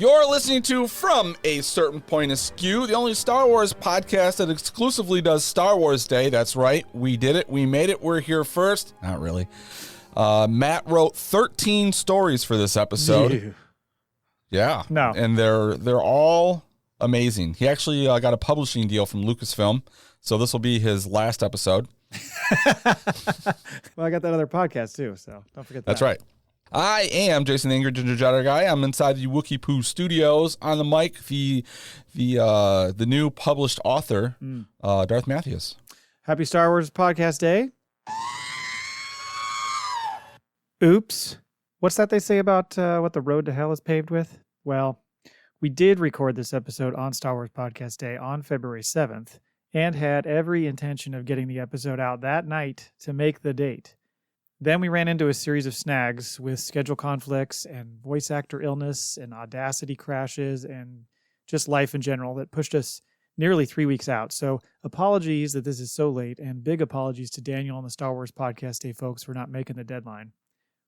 You're listening to From a Certain Point Askew, the only Star Wars podcast that exclusively does Star Wars Day. That's right. We did it. We made it. We're here first. Not really. Matt wrote 13 stories for this episode. Ew. Yeah. No. And they're all amazing. He actually got a publishing deal from Lucasfilm, so this will be his last episode. Well, I got that other podcast too, so don't forget that. That's right. I am Jason the Angry Ginger Jedi Guy. I'm inside the Wookiee Poo Studios. On the mic, the new published author, Darth Matthews. Happy Star Wars Podcast Day. Oops. What's that they say about what the road to hell is paved with? Well, we did record this episode on Star Wars Podcast Day on February 7th and had every intention of getting the episode out that night to make the date. Then we ran into a series of snags with schedule conflicts and voice actor illness and Audacity crashes and just life in general that pushed us nearly 3 weeks out. So apologies that this is so late, and big apologies to Daniel and the Star Wars Podcast Day folks for not making the deadline.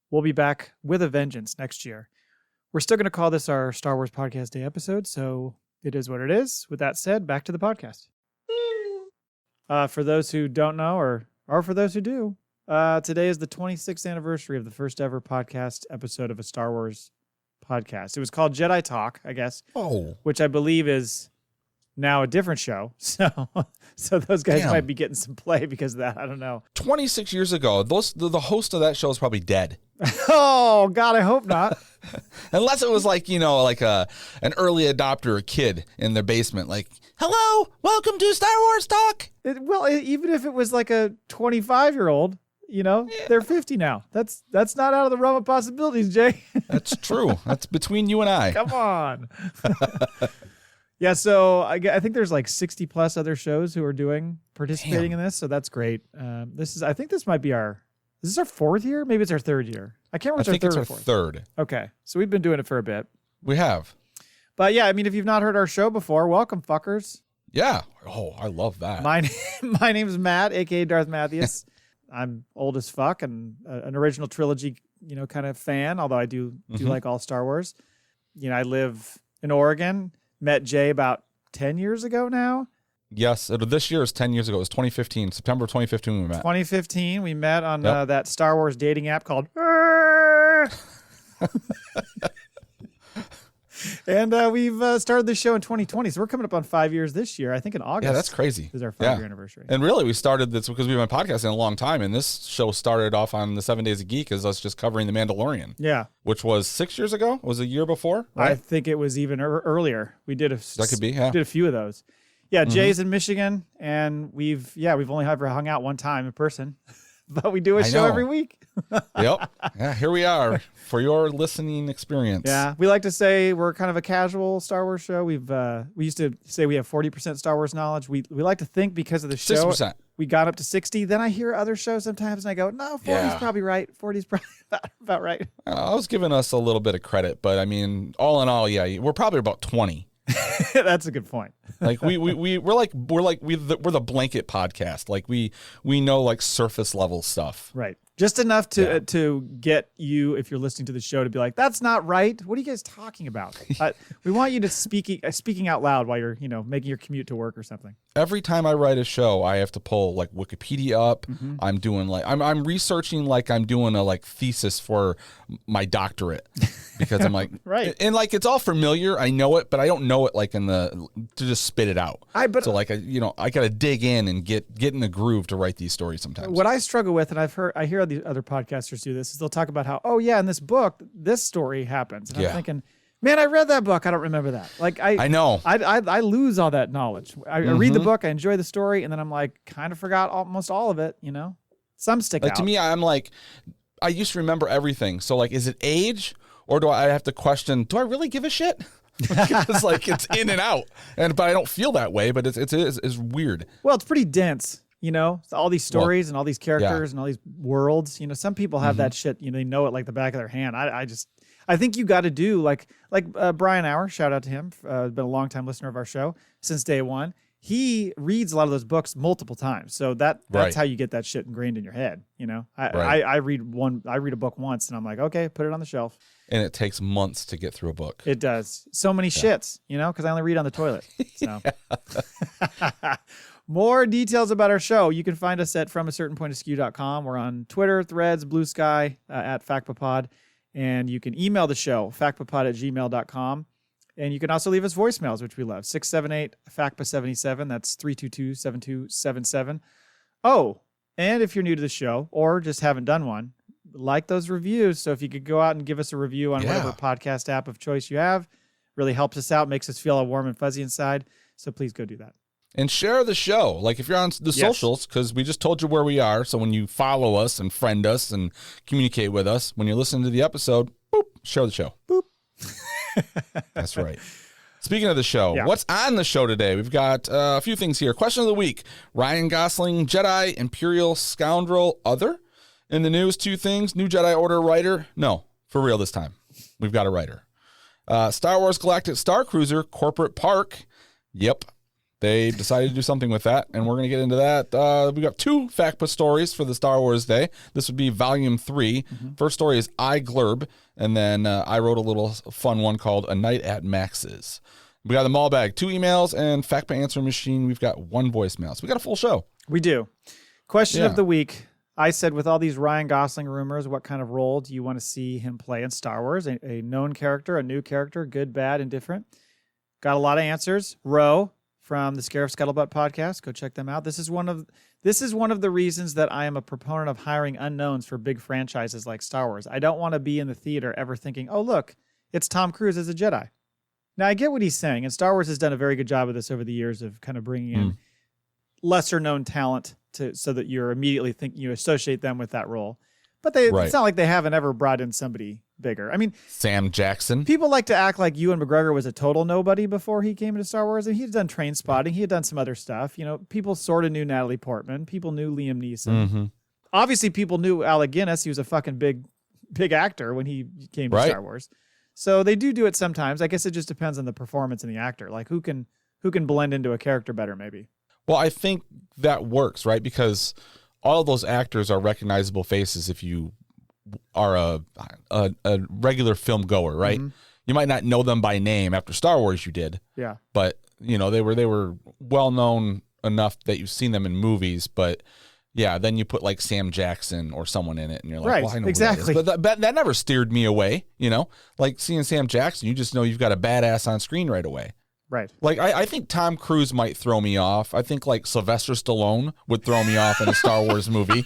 We'll be back with a vengeance next year. We're still going to call this our Star Wars Podcast Day episode, so it is what it is. With that said, back to the podcast. For those who don't know, or for those who do, today is the 26th anniversary of the first ever podcast episode of a Star Wars podcast. It was called Jedi Talk, I guess. Oh. Which I believe is now a different show. So those guys might be getting some play because of that. I don't know. 26 years ago, the host of that show is probably dead. Oh, God, I hope not. Unless it was like, an early adopter kid in their basement, like, hello, welcome to Star Wars Talk. Even if it was like a 25-year-old, they're 50 now. That's not out of the realm of possibilities, Jay. That's true. That's between you and I. Come on. Yeah, so I think there's like 60 plus other shows who are participating in this, so that's great. I think this might be is this our fourth year? Maybe it's our third year. I can't remember. I think it's our third. Okay, so we've been doing it for a bit. We have. But yeah, I mean, if you've not heard our show before, welcome, fuckers. Yeah. Oh, I love that. My name is Matt, aka Darth Matthews. I'm old as fuck and an original trilogy, kind of fan. Although I do like all Star Wars. I live in Oregon. Met Jay about 10 years ago now. Yes, this year is 10 years ago. It was 2015, September 2015 we met. 2015, we met on that Star Wars dating app called And we've started this show in 2020, so we're coming up on 5 years this year. I think in August. Yeah, that's crazy. Is our 5-year anniversary. And really, we started this because we've been podcasting a long time, and this show started off on the 7 Days of Geek as us just covering The Mandalorian. Yeah. Which was 6 years ago? Was a year before? Right? I think it was even earlier. We did that could be, yeah. Did a few of those. Yeah, Jay's in Michigan, and we've only ever hung out one time in person, but we do a show every week. Yep. Yeah, here we are for your listening experience. Yeah, we like to say we're kind of a casual Star Wars show. We used to say we have 40% Star Wars knowledge. We like to think because of the show 60%. We got up to 60. Then I hear other shows sometimes and I go, no, 40 is probably right. 40 is probably about right. I was giving us a little bit of credit, but I mean, all in all, yeah, we're probably about 20. That's a good point. Like we're the blanket podcast. Like we know like surface level stuff. Right. Just enough to get you, if you're listening to the show, to be like, that's not right. What are you guys talking about? We want you to speaking out loud while you're, making your commute to work or something. Every time I write a show, I have to pull like Wikipedia up. Mm-hmm. I'm doing I'm researching like I'm doing a like thesis for my doctorate because I'm like, right. And like, it's all familiar. I know it, but I don't know it like to just spit it out. I got to dig in and get in the groove to write these stories sometimes. What I struggle with, and I hear the other podcasters do this, is they'll talk about how, oh yeah, in this book, this story happens. And I'm thinking, man, I read that book. I don't remember that. Like I know. I lose all that knowledge. I read the book, I enjoy the story, and then I'm like, kind of forgot almost all of it, Some stick out. To me, I'm like, I used to remember everything. So like, is it age? Or do I have to question, do I really give a shit? Because like it's in and out. But I don't feel that way, but it's weird. Well, it's pretty dense. All these stories and all these characters and all these worlds. Some people have that shit. They know it like the back of their hand. I think you got to do like Brian Hour. Shout out to him. Been a long time listener of our show since day one. he reads a lot of those books multiple times. So that's Right. how you get that shit ingrained in your head. You know, Right. I read a book once and I'm like, okay, put it on the shelf. And it takes months to get through a book. It does. So many shits, you know, because I only read on the toilet. So more details about our show. You can find us at FromACertainPointOfSkew.com. We're on Twitter, Threads, Blue Sky, at FACPAPod. And you can email the show, FACPAPod@gmail.com. And you can also leave us voicemails, which we love. 678-FACPA77. That's 322-7277. Oh, and if you're new to the show or just haven't done one, like those reviews. So if you could go out and give us a review on whatever podcast app of choice you have, really helps us out, makes us feel all warm and fuzzy inside. So please go do that. And share the show. Like if you're on the socials, because we just told you where we are. So when you follow us and friend us and communicate with us, when you're listening to the episode, boop, share the show. Boop. That's right. Speaking of the show, what's on the show today? We've got a few things here. Question of the week. Ryan Gosling, Jedi, Imperial Scoundrel, Other. In the news, 2 things. New Jedi Order writer. No, for real this time. We've got a writer. Star Wars Galactic Starcruiser Corporate Park. Yep. They decided to do something with that, and we're going to get into that. We've got 2 FACPA stories for the Star Wars Day. This would be Volume 3. First story is Glerb, and then I wrote a little fun one called A Night at Max's. We got the Maul Bag, 2 emails, and FACPA Answering Machine. We've got 1 voicemail. So we got a full show. We do. Question of the week. I said, with all these Ryan Gosling rumors, what kind of role do you want to see him play in Star Wars? A known character, a new character, good, bad, indifferent. Got a lot of answers. Ro from the Scarif Scuttlebutt podcast. Go check them out. This is one of the reasons that I am a proponent of hiring unknowns for big franchises like Star Wars. I don't want to be in the theater ever thinking, oh, look, it's Tom Cruise as a Jedi. Now, I get what he's saying, and Star Wars has done a very good job of this over the years of kind of bringing in lesser known talent so that you're immediately you associate them with that role. But it's not like they haven't ever brought in somebody bigger. I mean, Sam Jackson. People like to act like Ewan McGregor was a total nobody before he came into Star Wars, and he'd done Train Spotting. He had done some other stuff. You know, people sort of knew Natalie Portman. People knew Liam Neeson. Obviously, people knew Alec Guinness. He was a fucking big actor when he came to Star Wars. So they do it sometimes. I guess it just depends on the performance and the actor. Like who can blend into a character better, maybe. Well, I think that works, right? Because all of those actors are recognizable faces if you are a regular film goer, right? You might not know them by name. After Star Wars, you did. Yeah. But, you know, they were well known enough that you've seen them in movies. But, yeah, then you put like Sam Jackson or someone in it, and you're like, well, I know exactly. Who that is. But that never steered me away, you know? Like seeing Sam Jackson, you just know you've got a badass on screen right away. Right. Like, I think Tom Cruise might throw me off. I think, like, Sylvester Stallone would throw me off in a Star Wars movie.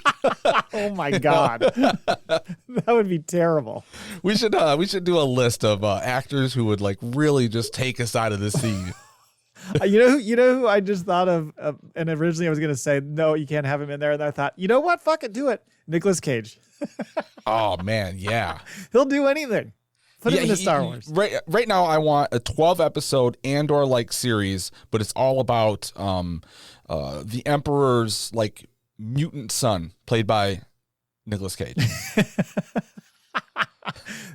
Oh, my God. That would be terrible. We should do a list of actors who would, like, really just take us out of the scene. You know who I just thought of, and originally I was going to say, no, you can't have him in there. And I thought, you know what? Fuck it. Do it. Nicolas Cage. Oh, man. Yeah. He'll do anything. Put him into Star Wars. Right now, I want a 12-episode Andor like series, but it's all about the Emperor's like mutant son, played by Nicolas Cage. It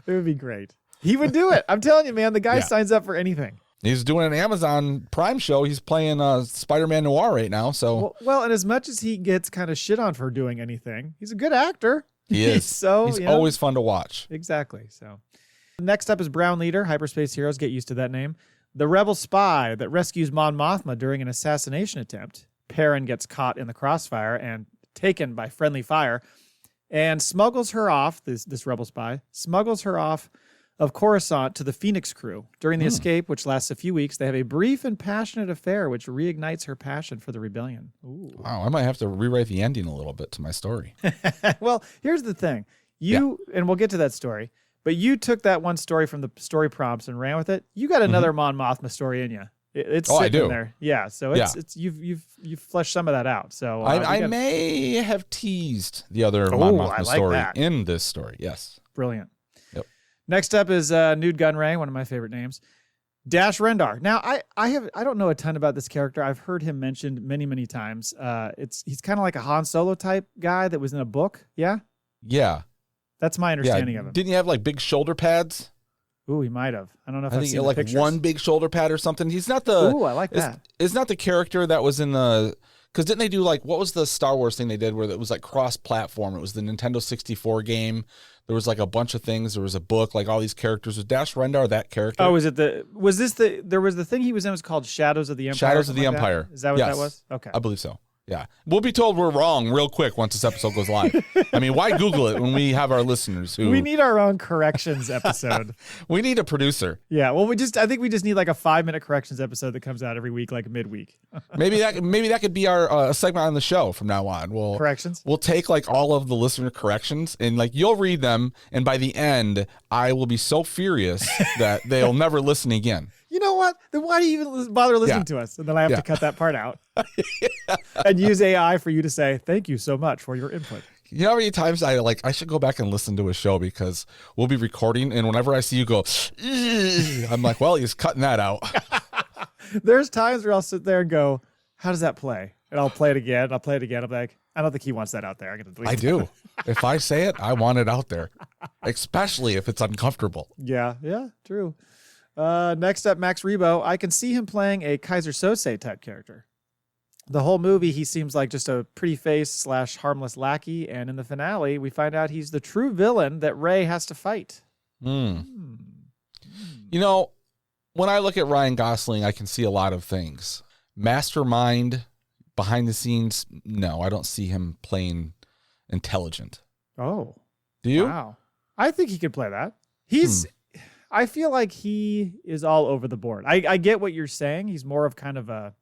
would be great. He would do it. I'm telling you, man. The guy signs up for anything. He's doing an Amazon Prime show. He's playing Spider-Man Noir right now. So well, and as much as he gets kind of shit on for doing anything, he's a good actor. He is. So he's always fun to watch. Exactly. So. Next up is Brown Leader, Hyperspace Heroes, get used to that name. The rebel spy that rescues Mon Mothma during an assassination attempt. Perrin gets caught in the crossfire and taken by friendly fire and smuggles her off, this rebel spy, smuggles her off of Coruscant to the Phoenix crew. During the escape, which lasts a few weeks, they have a brief and passionate affair which reignites her passion for the rebellion. Ooh. Wow, I might have to rewrite the ending a little bit to my story. Well, here's the thing. And we'll get to that story. But you took that one story from the story prompts and ran with it. You got another Mon Mothma story in you. It's sitting in there. Yeah. So it's you've fleshed some of that out. So I may have teased the other Mon Mothma story in this story. Yes. Brilliant. Yep. Next up is Nude Gunray, one of my favorite names. Dash Rendar. Now I don't know a ton about this character. I've heard him mentioned many, many times. He's kind of like a Han Solo type guy that was in a book. Yeah. Yeah. That's my understanding of him. Didn't he have like big shoulder pads? Ooh, he might have. I don't know if I I've think seen the like pictures. one big shoulder pad or something. He's not the. Ooh, I like that. It's not the character that was in the. Because didn't they do like what was the Star Wars thing they did where it was like cross-platform? It was the Nintendo 64 game. There was like a bunch of things. There was a book, like all these characters. Was Dash Rendar that character? Oh, there was the thing he was in was called Shadows of the Empire? Shadows of the Empire. Is that what that was? Okay. I believe so. Yeah. We'll be told we're wrong real quick once this episode goes live. I mean, why Google it when we have our listeners who... We need our own corrections episode. We need a producer. Yeah, well, I think we just need like a 5-minute corrections episode that comes out every week, like midweek. Maybe that could be our segment on the show from now on. Corrections? We'll take like all of the listener corrections and like you'll read them, and by the end, I will be so furious that they'll never listen again. You know what? Then why do you even bother listening to us? And then I have to cut that part out and use AI for you to say, thank you so much for your input. You know how many times I should go back and listen to a show because we'll be recording, and whenever I see you go, I'm like, well, he's cutting that out. There's times where I'll sit there and go, how does that play? And I'll play it again. I'm like, I don't think he wants that out there. I do. If I say it, I want it out there, especially if it's uncomfortable. Yeah, true. Next up, Max Rebo. I can see him playing a Kaiser Sose type character. The whole movie, he seems like just a pretty face / harmless lackey, and in the finale, we find out he's the true villain that Rey has to fight. You know, when I look at Ryan Gosling, I can see a lot of things. Mastermind, behind the scenes, no, I don't see him playing intelligent. Oh. Do you? Wow. I think he could play that. I feel like he is all over the board. I get what you're saying. He's more of kind of a...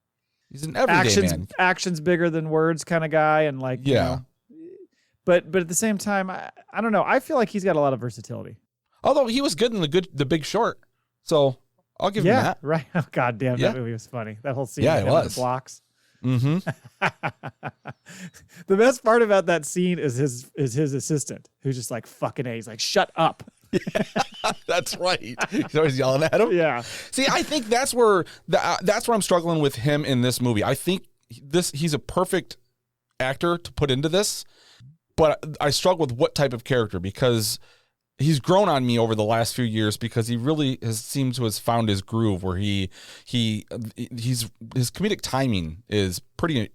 He's an everyday man. Actions bigger than words kind of guy. And like, you know, but at the same time, I don't know. I feel like he's got a lot of versatility. Although he was good in the Big Short. So I'll give him that. Right. Oh, God damn, that movie was funny. That whole scene. Yeah, it was. The blocks. Mm-hmm. The best part about that scene is his assistant, who's just like, fucking A. He's like, shut up. That's right. He's always yelling at him. Yeah. See, I think that's where I'm struggling with him in this movie. I think he's a perfect actor to put into this, but I struggle with what type of character because he's grown on me over the last few years because he really seems to have found his groove where his comedic timing is pretty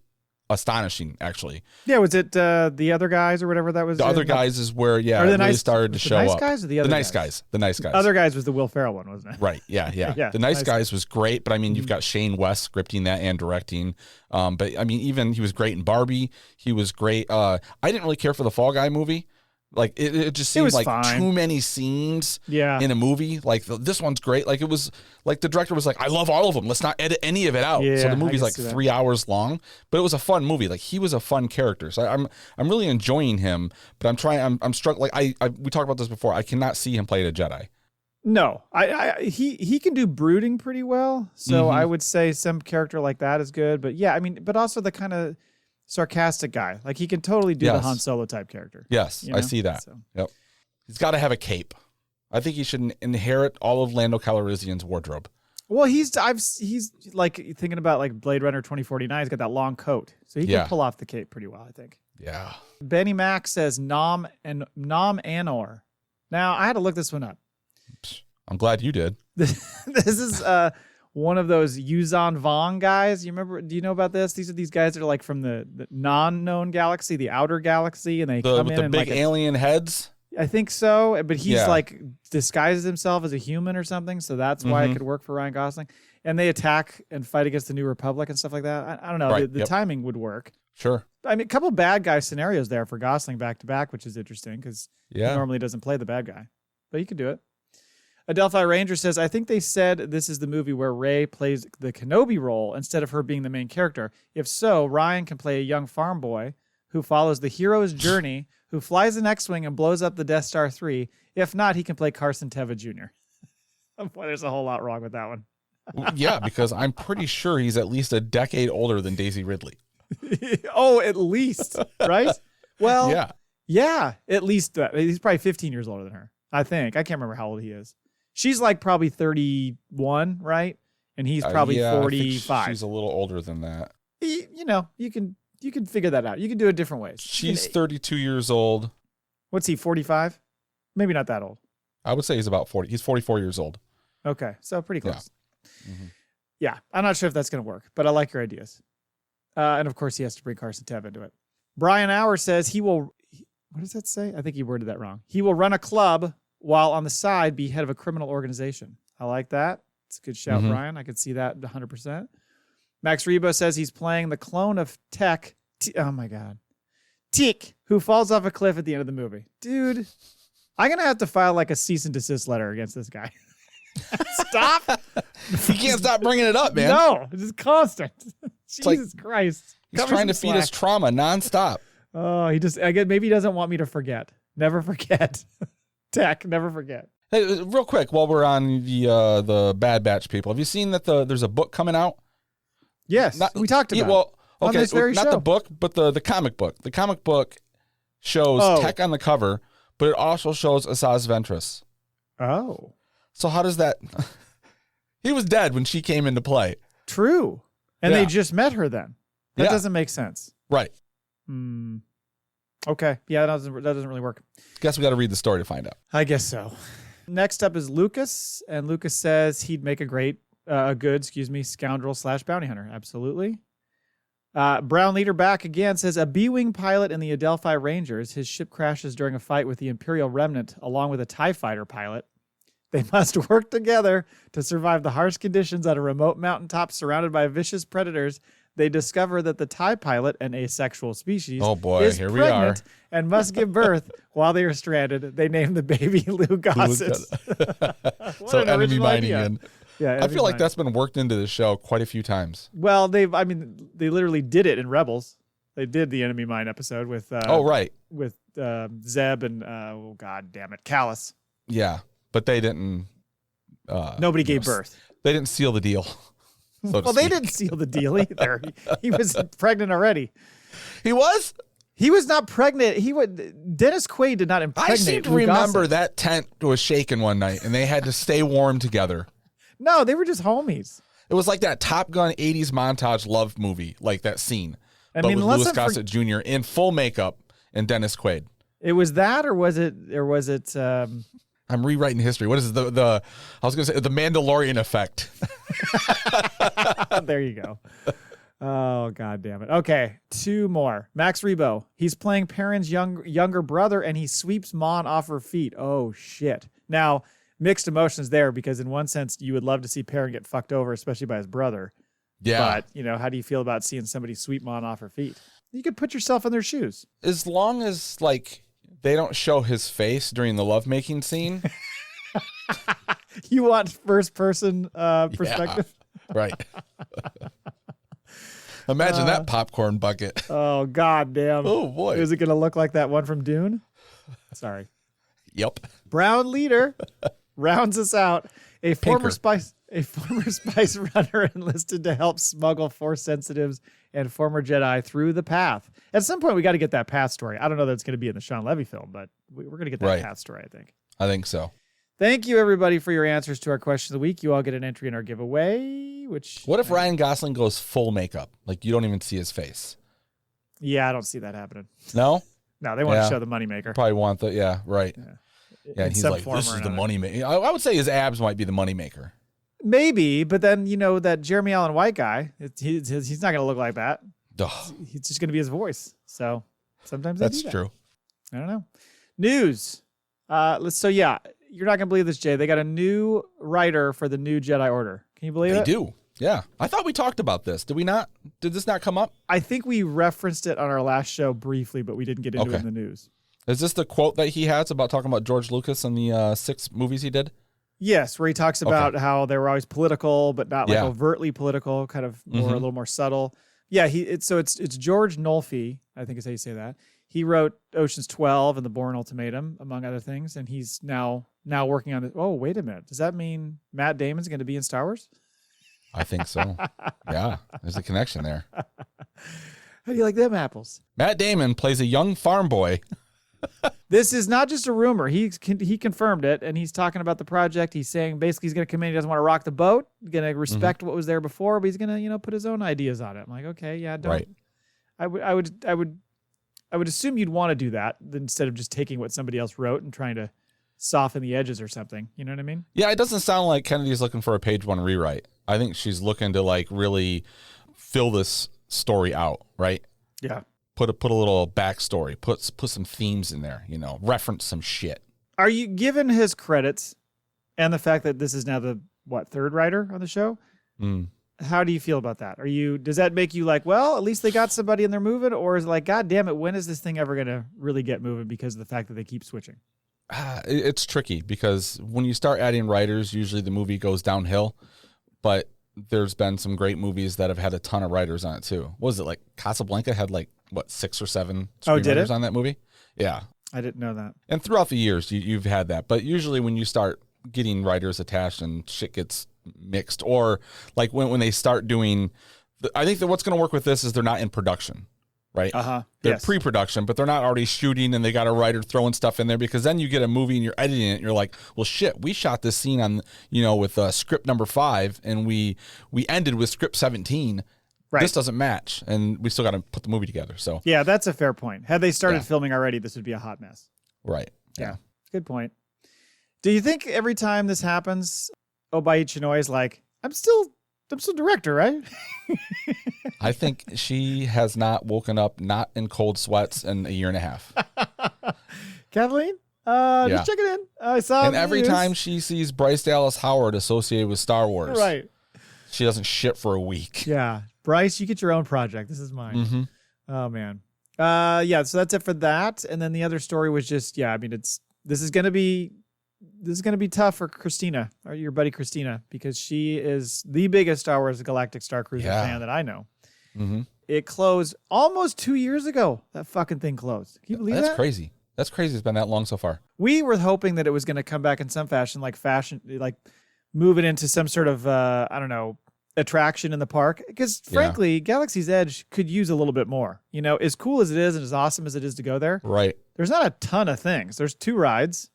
astonishing, actually. Yeah, was it the other guys or whatever that was? The other guys is where, it really started to show up. The nice guys or the other guys? The nice guys. Other guys was the Will Ferrell one, wasn't it? Right, yeah. The nice guys was great, but I mean, you've got Shane West scripting that and directing. But I mean, even he was great in Barbie. He was great. I didn't really care for the Fall Guy movie. Like it just seemed like fine. Too many scenes in a movie. Like this one's great. Like it was like the director was like, I love all of them. Let's not edit any of it out. So the movie's like 3 hours long, but it was a fun movie. Like he was a fun character. So I'm really enjoying him, but I'm struggling. Like we talked about this before. I cannot see him play a Jedi. No, he can do brooding pretty well. So I would say some character like that is good. But yeah, I mean, but also the kind of sarcastic guy. Like he can totally do the Han Solo type character. Yes, I see that. So. Yep. He's got to have a cape. I think he should inherit all of Lando Calrissian's wardrobe. Well, he's like thinking about like Blade Runner 2049. He's got that long coat, so he can pull off the cape pretty well, I think. Yeah. Benny Mac says Nom Anor. Now I had to look this one up. I'm glad you did. This is one of those Yuzan Vong guys. You remember? Do you know about this? These are these guys that are like from the non-known galaxy, the outer galaxy, and they come in with the big alien heads. I think so, but he's like disguises himself as a human or something, so that's why it could work for Ryan Gosling. And they attack and fight against the New Republic and stuff like that. I don't know. Right. The timing would work. Sure. I mean, a couple bad guy scenarios there for Gosling back to back, which is interesting because he normally doesn't play the bad guy, but he could do it. Adelphi Rangers says, I think they said this is the movie where Rey plays the Kenobi role instead of her being the main character. If so, Ryan can play a young farm boy who follows the hero's journey, who flies an X-Wing and blows up the Death Star 3. If not, he can play Carson Teva Jr. Boy, there's a whole lot wrong with that one. Yeah, because I'm pretty sure he's at least a decade older than Daisy Ridley. Oh, at least, right? Well, yeah, at least he's probably 15 years older than her, I think. I can't remember how old he is. She's like probably 31, right? And he's probably 45. She's a little older than that. You know, you can figure that out. You can do it different ways. She's 32 years old. What's he, 45? Maybe not that old. I would say he's about 40. He's 44 years old. Okay, so pretty close. Yeah. Mm-hmm. Yeah, I'm not sure if that's going to work, but I like your ideas. And of course, he has to bring Carson Tev into it. Brian Auer says he will. What does that say? I think he worded that wrong. He will run a club while on the side be head of a criminal organization. I like that. It's a good shout, Brian. I could see that 100%. Max Rebo says he's playing the clone of Tech. Oh my God. Tick, who falls off a cliff at the end of the movie. Dude, I'm going to have to file like a cease and desist letter against this guy. Stop. You can't stop bringing it up, man. No, it's just constant. Jesus Christ. He's trying to feed us trauma nonstop. Oh, I guess maybe he doesn't want me to forget. Never forget. Tech, never forget. Hey, real quick, while we're on the Bad Batch people, have you seen that there's a book coming out? Yes, we talked about it. On this very not show. the book, but the comic book. The comic book shows Tech on the cover, but it also shows Asajj Ventress. Oh. So how does that... He was dead when she came into play. True. And they just met her then. That doesn't make sense. Right. Okay. Yeah, that doesn't really work. Guess we got to read the story to find out. I guess so. Next up is Lucas, and Lucas says he'd make a good scoundrel/bounty hunter. Absolutely. Brown Leader back again says a B-Wing pilot in the Adelphi Rangers. His ship crashes during a fight with the Imperial Remnant along with a TIE fighter pilot. They must work together to survive the harsh conditions on a remote mountaintop surrounded by vicious predators. They discover that the TIE pilot, an asexual species, is here pregnant and must give birth while they are stranded. They name the baby Lou Gossett. So enemy mining in. Yeah, I feel like that's been worked into the show quite a few times. Well, they literally did it in Rebels. They did the enemy mine episode with with Zeb and god damn it, Callus. Yeah, but they didn't. Nobody gave birth. They didn't seal the deal. Well, they didn't seal the deal either. He was pregnant already. He was? He was not pregnant. Dennis Quaid did not impregnate. I seem to remember that tent was shaken one night and they had to stay warm together. No, they were just homies. It was like that Top Gun 80s montage love movie, like that scene. But with Louis Gossett Jr. in full makeup and Dennis Quaid. It was that, or was it? I'm rewriting history. What is the I was going to say the Mandalorian effect. There you go. Oh, God damn it. Okay, 2 more. Max Rebo. He's playing Perrin's younger brother, and he sweeps Mon off her feet. Oh, shit. Now, mixed emotions there, because in one sense, you would love to see Perrin get fucked over, especially by his brother. Yeah. But, how do you feel about seeing somebody sweep Mon off her feet? You could put yourself in their shoes. As long as, they don't show his face during the lovemaking scene. You want first-person perspective? Yeah, right. Imagine that popcorn bucket. Oh, God damn. Oh, boy. Is it going to look like that one from Dune? Sorry. Yep. Brown Leader rounds us out. A former spice runner enlisted to help smuggle Force sensitives and former Jedi through the path. At some point, we got to get that path story. I don't know that it's going to be in the Sean Levy film, but we're going to get that path story, I think. I think so. Thank you, everybody, for your answers to our question of the week. You all get an entry in our giveaway. What if Ryan Gosling goes full makeup? Like, you don't even see his face. Yeah, I don't see that happening. No? No, they want to show the moneymaker. Probably want right. Yeah, and he's like, this is the moneymaker. I would say his abs might be the moneymaker. Maybe, but then, that Jeremy Allen White guy, he's not going to look like that. Ugh. It's just going to be his voice. So sometimes that's true. I don't know. News. You're not going to believe this, Jay. They got a new writer for the new Jedi Order. Can you believe it? They do. Yeah. I thought we talked about this. Did we not? Did this not come up? I think we referenced it on our last show briefly, but we didn't get into it in the news. Is this the quote that he has about talking about George Lucas and the 6 movies he did? Yes, where he talks about how they were always political, but not overtly political, kind of more a little more subtle. Yeah, it's George Nolfi, I think is how you say that. He wrote Ocean's 12 and The Bourne Ultimatum, among other things, and he's now working on it. Oh, wait a minute. Does that mean Matt Damon's going to be in Star Wars? I think so. Yeah, there's a connection there. How do you like them apples? Matt Damon plays a young farm boy. This is not just a rumor. He confirmed it, and he's talking about the project. He's saying basically he's going to come in. He doesn't want to rock the boat. He's going to respect what was there before, but he's going to put his own ideas on it. I'm like, okay, yeah, don't. Right. I would assume you'd want to do that instead of just taking what somebody else wrote and trying to soften the edges or something. You know what I mean? Yeah, it doesn't sound like Kennedy's looking for a page 1 rewrite. I think she's looking to like really fill this story out, right? Yeah. Put a little backstory, put some themes in there, you know, reference some shit. Are you, given his credits and the fact that this is now the third writer on the show? How do you feel about that? Does that make you like, well, at least they got somebody and they're moving, or is it like, God damn it, when is this thing ever going to really get moving because of the fact that they keep switching? It's tricky because when you start adding writers, usually the movie goes downhill, but there's been some great movies that have had a ton of writers on it too. What was it like? Casablanca had like, 6 or 7 screenwriters on that movie? Yeah. I didn't know that. And throughout the years, you've had that. But usually when you start getting writers attached and shit gets mixed, or like when they start doing, I think that what's going to work with this is they're not in production, right? They're pre-production, but they're not already shooting and they got a writer throwing stuff in there, because then you get a movie and you're editing it and you're like, well, shit, we shot this scene on, with script number 5 and we ended with script 17. Right. This doesn't match, and we still got to put the movie together. So yeah, that's a fair point. Had they started filming already, this would be a hot mess. Right. Yeah. Good point. Do you think every time this happens, Obai Chinoy is like, I'm still director, right? I think she has not woken up not in cold sweats in a year and a half. Kathleen? Just checking in. I saw. And every time she sees Bryce Dallas Howard associated with Star Wars, right, she doesn't shit for a week. Yeah. Bryce, you get your own project. This is mine. Mm-hmm. Oh man. So that's it for that. And then the other story was just, this is gonna be tough for Christina, or your buddy Christina, because she is the biggest Star Wars Galactic Starcruiser fan that I know. Mm-hmm. It closed almost 2 years ago. That fucking thing closed. Can you believe that? That's crazy. That's crazy. It's been that long so far. We were hoping that it was going to come back in some fashion, like move it into some sort of, attraction in the park. Because frankly, Galaxy's Edge could use a little bit more. As cool as it is and as awesome as it is to go there. Right. There's not a ton of things. There's 2 rides.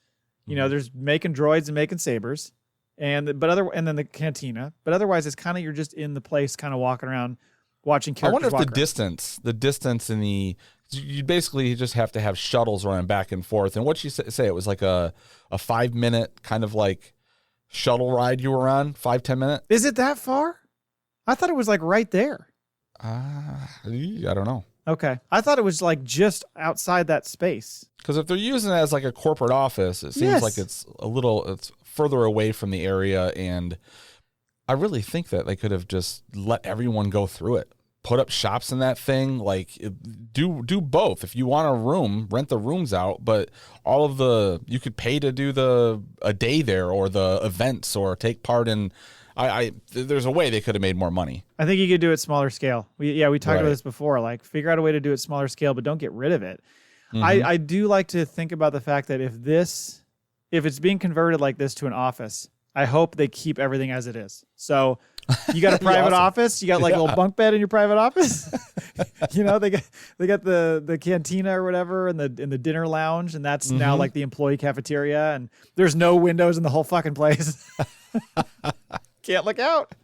There's making droids and making sabers, and then the cantina. But otherwise, it's kind of, you're just in the place, kind of walking around, watching characters. I wonder if the distance in the, you basically just have to have shuttles running back and forth. And what you say, it was like a 5-minute kind of like shuttle ride you were on, 5-10 minute. Is it that far? I thought it was like right there. I don't know. Okay. I thought it was like just outside that space. Because if they're using it as like a corporate office, it seems like it's further away from the area. And I really think that they could have just let everyone go through it. Put up shops in that thing. Like, do both. If you want a room, rent the rooms out. But you could pay to do a day there, or the events, or take part in. There's a way they could have made more money. I think you could do it smaller scale. We talked about this before. Like, figure out a way to do it smaller scale, but don't get rid of it. Mm-hmm. I do like to think about the fact that if it's being converted like this to an office, I hope they keep everything as it is. So you got a private office, you got like a little bunk bed in your private office. They got the cantina or whatever, and the dinner lounge, and that's now like the employee cafeteria, and there's no windows in the whole fucking place. Can't look out.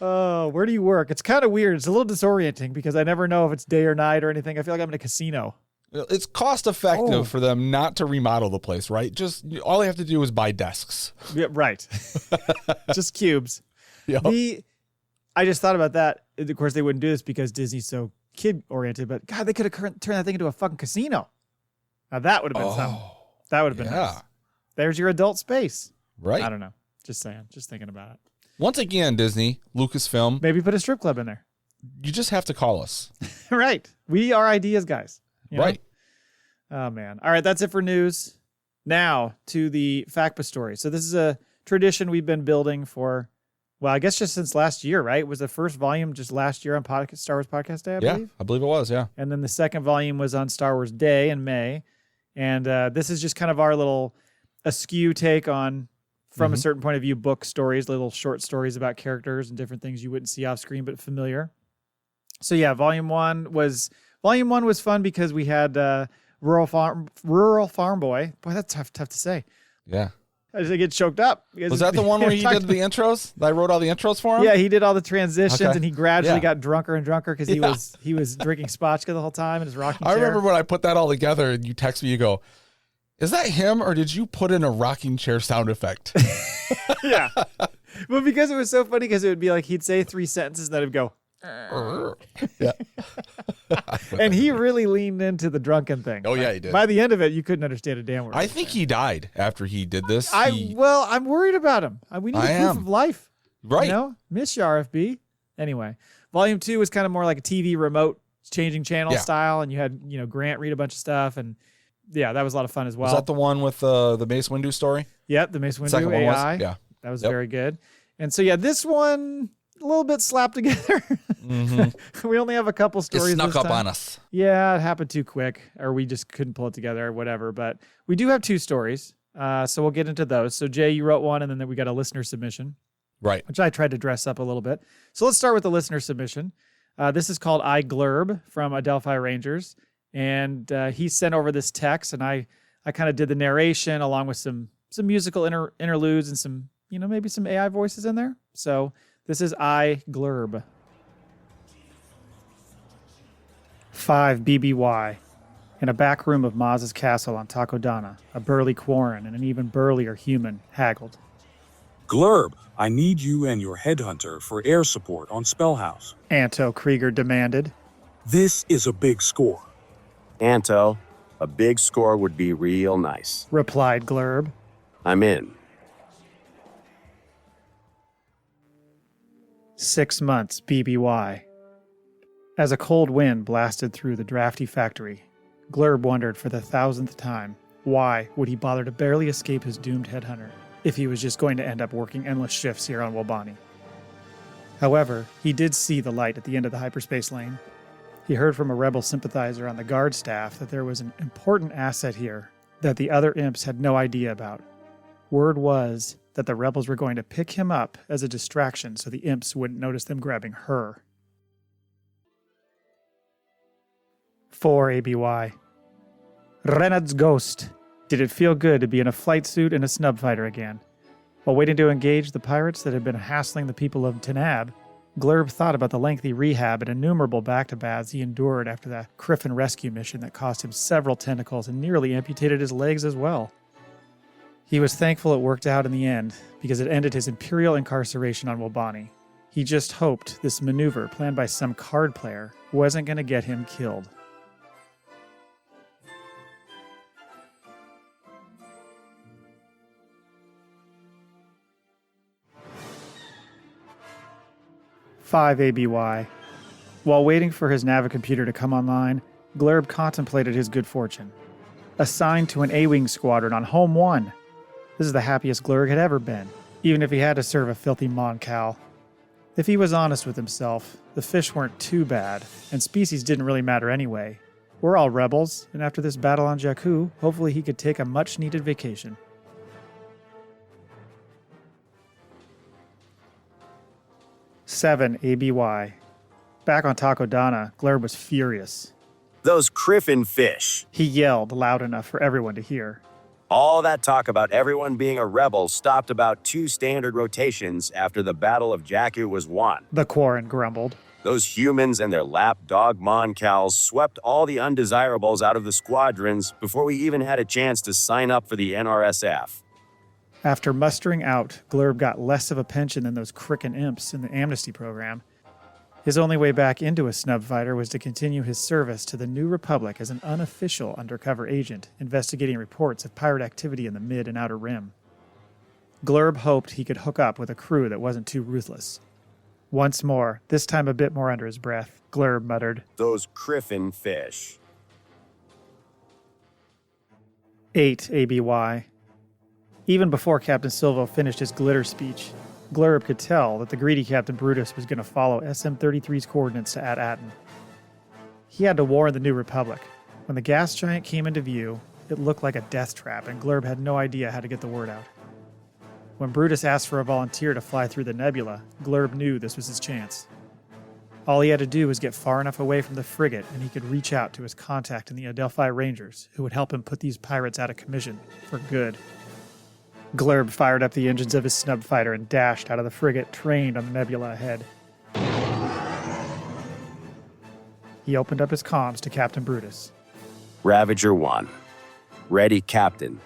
Oh, where do you work? It's kind of weird. It's a little disorienting because I never know if it's day or night or anything. I feel like I'm in a casino. It's cost effective for them not to remodel the place, right? Just all they have to do is buy desks. Yeah, right. Just cubes. Yep. I just thought about that. Of course, they wouldn't do this because Disney's so kid-oriented, but God, they could have turned that thing into a fucking casino. Now, that would have been something. That would have been nice. There's your adult space. Right. I don't know. Just saying. Just thinking about it. Once again, Disney, Lucasfilm. Maybe put a strip club in there. You just have to call us. Right. We are ideas guys. Right. Oh, man. All right. That's it for news. Now to the FACPA story. So this is a tradition we've been building for, well, I guess just since last year, right? It was the first volume just last year on Star Wars Podcast Day, I believe? Yeah, I believe it was, yeah. And then the second volume was on Star Wars Day in May. And this is just kind of our little askew take on, from a certain point of view, book stories, little short stories about characters and different things you wouldn't see off screen, but familiar. So yeah, Volume 1 was fun because we had Rural Farm Boy. Boy, that's tough to say. Yeah. I just get choked up. Was that the one where he did the intros? I wrote all the intros for him? Yeah, he did all the transitions, and he gradually got drunker and drunker because he was drinking spotchka the whole time and his rocking chair. I remember when I put that all together and you text me, you go, Is that him, or did you put in a rocking chair sound effect? Yeah. Well, because it was so funny, because it would be like he'd say 3 sentences, and then it'd go. Yeah. And he really leaned into the drunken thing. Oh, yeah, he did. By the end of it, you couldn't understand a damn word. I think he died after he did this. Well, I'm worried about him. We need proof of life. Right. You know? Miss you, RFB. Anyway, Volume 2 was kind of more like a TV remote changing channel style, and you had, Grant read a bunch of stuff, and yeah, that was a lot of fun as well. Was that the one with the Mace Windu story? Yep, the Mace Windu Second one AI. was? Yeah. That was very good. And so, yeah, this one, a little bit slapped together. Mm-hmm. We only have a couple stories. It snuck this up time. on us. Yeah, it happened too quick, or we just couldn't pull it together or whatever. But we do have 2 stories, so we'll get into those. So, Jay, you wrote one, and then we got a listener submission. Right. Which I tried to dress up a little bit. So let's start with the listener submission. This is called Glerb from Adelphi Rangers. And he sent over this text, and I kind of did the narration along with some musical interludes and some, maybe some AI voices in there. So this is Glerb. 5 BBY. In a back room of Maz's castle on Takodana, a burly Quarren and an even burlier human haggled. Glerb, I need you and your headhunter for air support on Spellhouse. Anto Krieger demanded. This is a big score. Anto, a big score would be real nice, replied Glerb. I'm in. 6 months BBY. As a cold wind blasted through the drafty factory, Glerb wondered for the 1000th time, why would he bother to barely escape his doomed headhunter if he was just going to end up working endless shifts here on Wobani? However, he did see the light at the end of the hyperspace lane. He heard from a rebel sympathizer on the guard staff that there was an important asset here that the other imps had no idea about. Word was that the rebels were going to pick him up as a distraction so the imps wouldn't notice them grabbing her. 4 ABY. Renard's ghost. Did it feel good to be in a flight suit and a snub fighter again? While waiting to engage the pirates that had been hassling the people of Tanab, Glerb thought about the lengthy rehab and innumerable back-to-baths he endured after the Criffin rescue mission that cost him several tentacles and nearly amputated his legs as well. He was thankful it worked out in the end, because it ended his imperial incarceration on Wobani. He just hoped this maneuver planned by some card player wasn't going to get him killed. "5 ABY. While waiting for his navicomputer to come online, Glerb contemplated his good fortune. Assigned to an A-Wing squadron on Home 1. This is the happiest Glerb had ever been, even if he had to serve a filthy Mon Cal. If he was honest with himself, the fish weren't too bad, and species didn't really matter anyway. We're all rebels, and after this battle on Jakku, hopefully he could take a much-needed vacation. 7 ABY. Back on Takodana, Glerb was furious. Those Criffin fish. He yelled loud enough for everyone to hear. All that talk about everyone being a rebel stopped about 2 standard rotations after the Battle of Jakku was won. The Quarren grumbled. Those humans and their lapdog Mon Cals swept all the undesirables out of the squadrons before we even had a chance to sign up for the NRSF. After mustering out, Glerb got less of a pension than those Kricken imps in the amnesty program. His only way back into a snub fighter was to continue his service to the New Republic as an unofficial undercover agent investigating reports of pirate activity in the Mid and Outer Rim. Glerb hoped he could hook up with a crew that wasn't too ruthless. Once more, this time a bit more under his breath, Glerb muttered, Those Criffin fish. 8 ABY. Even before Captain Silvo finished his glitter speech, Glerb could tell that the greedy Captain Brutus was going to follow SM-33's coordinates to At-Aten. He had to warn the New Republic. When the gas giant came into view, it looked like a death trap, and Glerb had no idea how to get the word out. When Brutus asked for a volunteer to fly through the nebula, Glerb knew this was his chance. All he had to do was get far enough away from the frigate, and he could reach out to his contact in the Adelphi Rangers, who would help him put these pirates out of commission for good. Glerb fired up the engines of his snub fighter and dashed out of the frigate, trained on the nebula ahead. He opened up his comms to Captain Brutus. Ravager 1. Ready, Captain.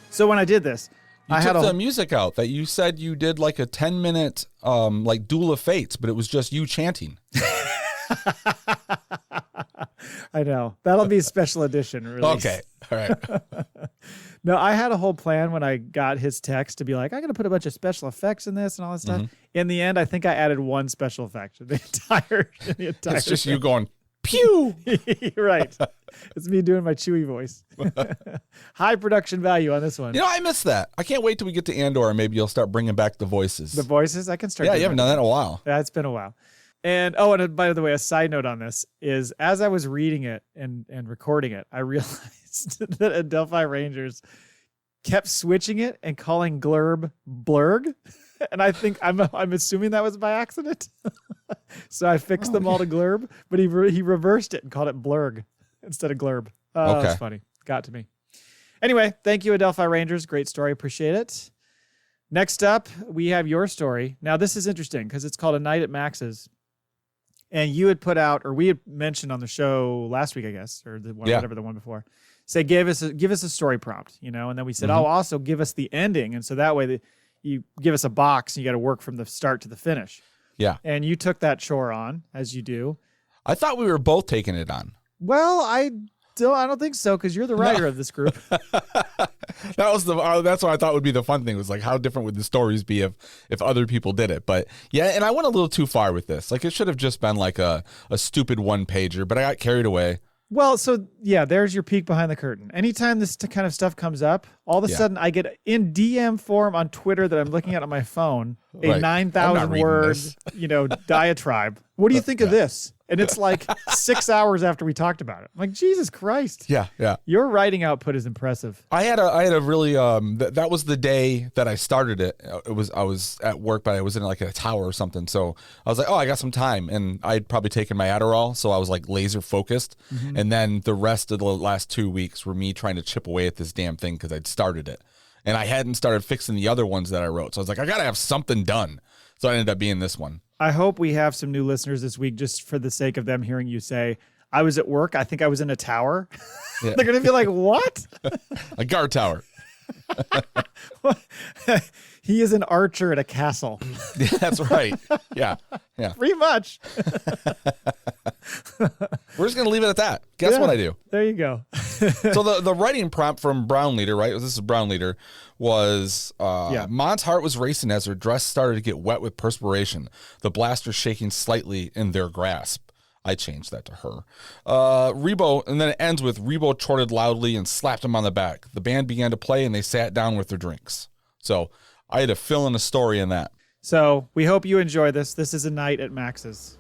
So when I did this, You took the music out that you said you did like a 10-minute like Duel of Fates, but it was just you chanting. I know. That'll be a special edition release. Okay. All right. No, I had a whole plan when I got his text to be like, I'm going to put a bunch of special effects in this and all that stuff. In the end, I think I added one special effect. The entire It's just thing. you going, pew. Right. It's me doing my Chewie voice. High production value on this one. You know, I miss that. I can't wait till we get to Andor and maybe you'll start bringing back the voices. The voices, I can start. Yeah, you haven't done that in a while. Yeah, it's been a while. And by the way, a side note on this is as I was reading it and recording it, I realized that Adelphi Rangers kept switching it and calling Glerb Blurg. And I think I'm assuming that was by accident. So I fixed them all to Glerb, but he reversed it and called it Blurg instead of Glerb. Oh, Okay. That's funny. Got to me. Anyway, thank you, Adelphi Rangers. Great story. Appreciate it. Next up, we have your story. Now, this is interesting because it's called A Night at Max's. And you had put out, or we had mentioned on the show last week, I guess, or the one, whatever the one before. Say, give us a story prompt, and then we said, also give us the ending, and so that way you give us a box, and you got to work from the start to the finish. Yeah. And you took that chore on, as you do. I thought we were both taking it on. Well, I don't think so, because you're the writer of this group. That's what I thought would be the fun thing, was like, how different would the stories be if other people did it? But yeah, and I went a little too far with this. Like, it should have just been like a stupid one-pager, but I got carried away. Well, so yeah, there's your peek behind the curtain. Anytime this kind of stuff comes up, all of a sudden I get in DM form on Twitter that I'm looking at on my phone, a 9,000 word, diatribe. What do you think of this? And it's like 6 hours after we talked about it. I'm like, Jesus Christ. Yeah. Your writing output is impressive. I had a really that was the day that I started it. I was at work, but I was in like a tower or something. So I was like, I got some time, and I'd probably taken my Adderall, so I was like laser focused. And then the rest of the last 2 weeks were me trying to chip away at this damn thing because I'd started it, and I hadn't started fixing the other ones that I wrote. So I was like, I gotta have something done. So I ended up being this one. I hope we have some new listeners this week, just for the sake of them hearing you say, I was at work. I think I was in a tower. Yeah. They're going to be like, what? A guard tower. He is an archer at a castle. Yeah, that's right. Yeah. Pretty much. We're just going to leave it at that. Guess what I do? There you go. So the writing prompt from Brown Leader, right? This is Brown Leader, was Mon's heart was racing as her dress started to get wet with perspiration, the blaster shaking slightly in their grasp. I changed that to her. Rebo, and then it ends with Rebo chortled loudly and slapped him on the back. The band began to play and they sat down with their drinks. So I had to fill in a story in that. So we hope you enjoy this. This is A Night at Max's.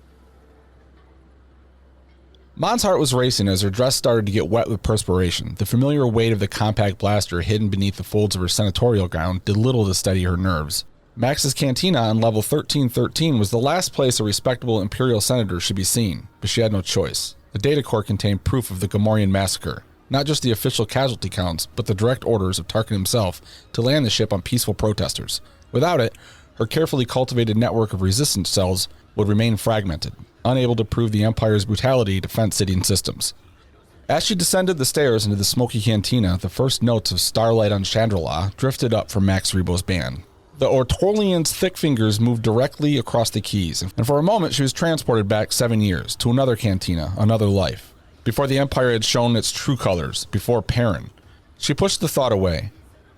Mon's heart was racing as her dress started to get wet with perspiration. The familiar weight of the compact blaster hidden beneath the folds of her senatorial gown did little to steady her nerves. Max's Cantina on level 1313 was the last place a respectable Imperial senator should be seen, but she had no choice. The data core contained proof of the Gamorrean massacre, not just the official casualty counts, but the direct orders of Tarkin himself to land the ship on peaceful protesters. Without it, her carefully cultivated network of resistance cells would remain fragmented, unable to prove the Empire's brutality to fence-sitting systems. As she descended the stairs into the smoky cantina, the first notes of Starlight on Chandrila drifted up from Max Rebo's band. The Ortolian's thick fingers moved directly across the keys, and for a moment she was transported back 7 years, to another cantina, another life. Before the Empire had shown its true colors, before Perrin. She pushed the thought away.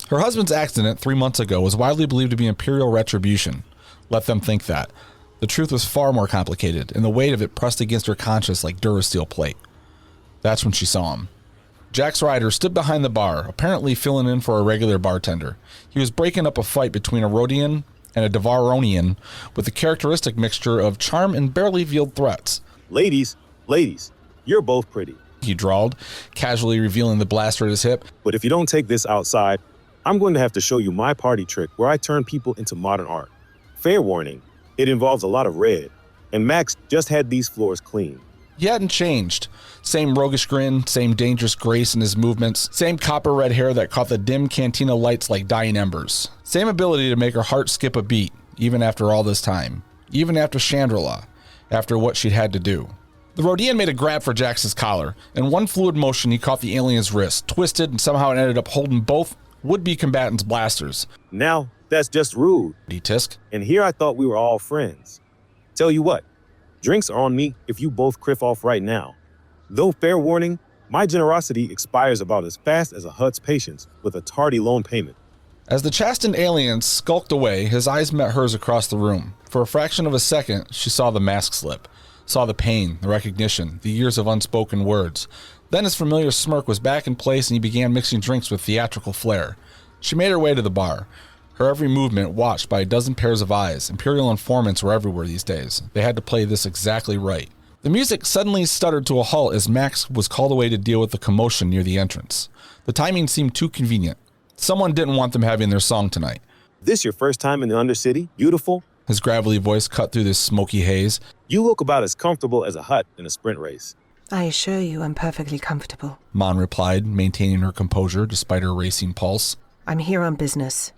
Her husband's accident 3 months ago was widely believed to be Imperial retribution. Let them think that. The truth was far more complicated, and the weight of it pressed against her conscience like Durasteel plate. That's when she saw him. Jax Ryder stood behind the bar, apparently filling in for a regular bartender. He was breaking up a fight between a Rodian and a Devaronian with a characteristic mixture of charm and barely veiled threats. Ladies, you're both pretty. He drawled, casually revealing the blaster at his hip. But if you don't take this outside, I'm going to have to show you my party trick where I turn people into modern art. Fair warning, it involves a lot of red, and Max just had these floors cleaned. He hadn't changed. Same roguish grin, same dangerous grace in his movements, same copper red hair that caught the dim cantina lights like dying embers. Same ability to make her heart skip a beat, even after all this time. Even after Chandrila. after what she'd had to do. The Rhodian made a grab for Jax's collar. In one fluid motion, he caught the alien's wrist, twisted, and somehow it ended up holding both would-be combatants' blasters. Now, that's just rude. He tisk. And here I thought we were all friends. Tell you what, drinks are on me if you both criff off right now. Though fair warning, my generosity expires about as fast as a Hutt's patience with a tardy loan payment. As the chastened alien skulked away, his eyes met hers across the room. For a fraction of a second, she saw the mask slip, saw the pain, the recognition, the years of unspoken words. Then his familiar smirk was back in place and he began mixing drinks with theatrical flair. She made her way to the bar, her every movement watched by a dozen pairs of eyes. Imperial informants were everywhere these days. They had to play this exactly right. The music suddenly stuttered to a halt as Max was called away to deal with the commotion near the entrance. The timing seemed too convenient. Someone didn't want them having their song tonight. This your first time in the Undercity? Beautiful? His gravelly voice cut through this smoky haze. You look about as comfortable as a Hutt in a sprint race. I assure you I'm perfectly comfortable. Mon replied, maintaining her composure despite her racing pulse. I'm here on business.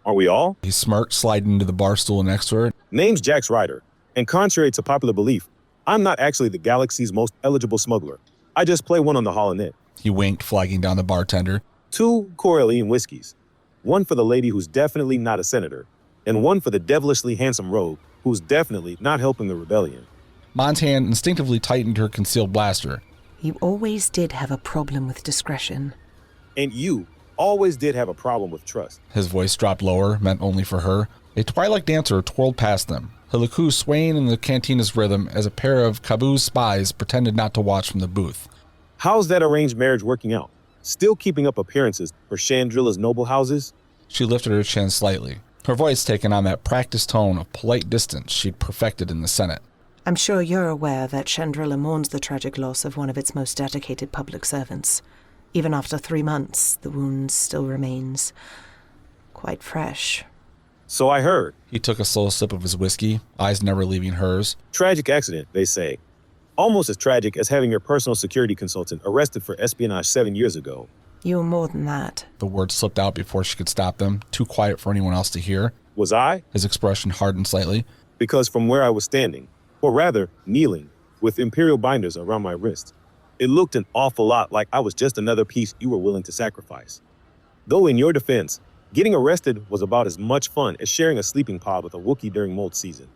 Are we all? He smirked, sliding into the bar stool next to her. Name's Jax Ryder, and contrary to popular belief, I'm not actually the galaxy's most eligible smuggler. I just play one on the holonet. He winked, flagging down the bartender. 2 Corellian whiskeys. One for the lady who's definitely not a senator, and one for the devilishly handsome rogue who's definitely not helping the rebellion. Mon's hand instinctively tightened her concealed blaster. You always did have a problem with discretion. And you always did have a problem with trust. His voice dropped lower, meant only for her. A twilight dancer twirled past them, Hiliku swaying in the cantina's rhythm as a pair of Kabu's spies pretended not to watch from the booth. How's that arranged marriage working out? Still keeping up appearances for Chandrilla's noble houses? She lifted her chin slightly, her voice taking on that practiced tone of polite distance she'd perfected in the Senate. I'm sure you're aware that Chandrilla mourns the tragic loss of one of its most dedicated public servants. Even after 3 months, the wound still remains quite fresh. So I heard. He took a slow sip of his whiskey, eyes never leaving hers. Tragic accident, they say. Almost as tragic as having your personal security consultant arrested for espionage 7 years ago. You were more than that. The words slipped out before she could stop them, too quiet for anyone else to hear. Was I? His expression hardened slightly. Because from where I was standing, or rather, kneeling, with imperial binders around my wrist, it looked an awful lot like I was just another piece you were willing to sacrifice. Though in your defense, getting arrested was about as much fun as sharing a sleeping pod with a Wookiee during molt season.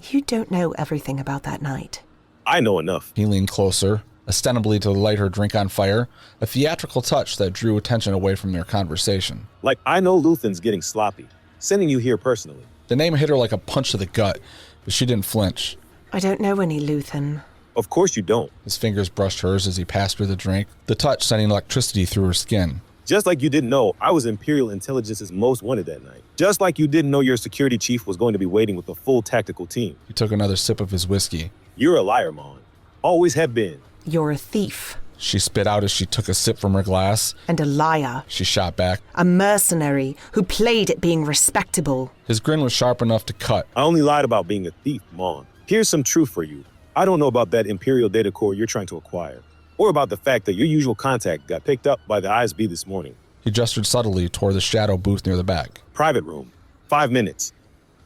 You don't know everything about that night. I know enough. He leaned closer, ostensibly to light her drink on fire, a theatrical touch that drew attention away from their conversation. Like I know Luthen's getting sloppy, sending you here personally. The name hit her like a punch to the gut, but she didn't flinch. I don't know any Luthen. Of course you don't. His fingers brushed hers as he passed her the drink, the touch sending electricity through her skin. Just like you didn't know I was Imperial Intelligence's most wanted that night. Just like you didn't know your security chief was going to be waiting with a full tactical team. He took another sip of his whiskey. You're a liar, Mon. Always have been. You're a thief. She spit out as she took a sip from her glass. And a liar. She shot back. A mercenary who played at being respectable. His grin was sharp enough to cut. I only lied about being a thief, Mon. Here's some truth for you. I don't know about that Imperial data core you're trying to acquire, or about the fact that your usual contact got picked up by the ISB this morning. He gestured subtly toward the shadow booth near the back. Private room. 5 minutes.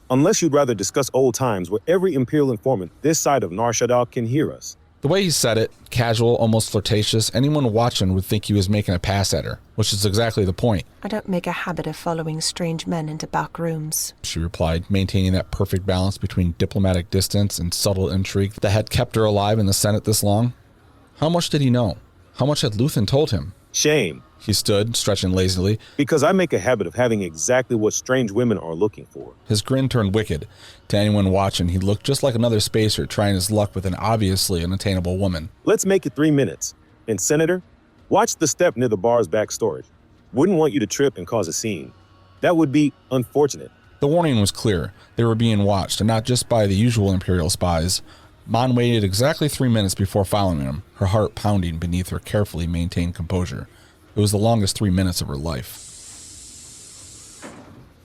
Unless you'd rather discuss old times where every Imperial informant this side of Nar Shaddaa can hear us. The way he said it, casual, almost flirtatious, anyone watching would think he was making a pass at her, which is exactly the point. I don't make a habit of following strange men into back rooms, she replied, maintaining that perfect balance between diplomatic distance and subtle intrigue that had kept her alive in the Senate this long. How much did he know? How much had Luthen told him? Shame. He stood, stretching lazily. Because I make a habit of having exactly what strange women are looking for. His grin turned wicked. To anyone watching, he looked just like another spacer trying his luck with an obviously unattainable woman. Let's make it 3 minutes. And Senator, watch the step near the bar's back storage. Wouldn't want you to trip and cause a scene. That would be unfortunate. The warning was clear. They were being watched, and not just by the usual Imperial spies. Mon waited exactly 3 minutes before following him, her heart pounding beneath her carefully maintained composure. It was the longest 3 minutes of her life.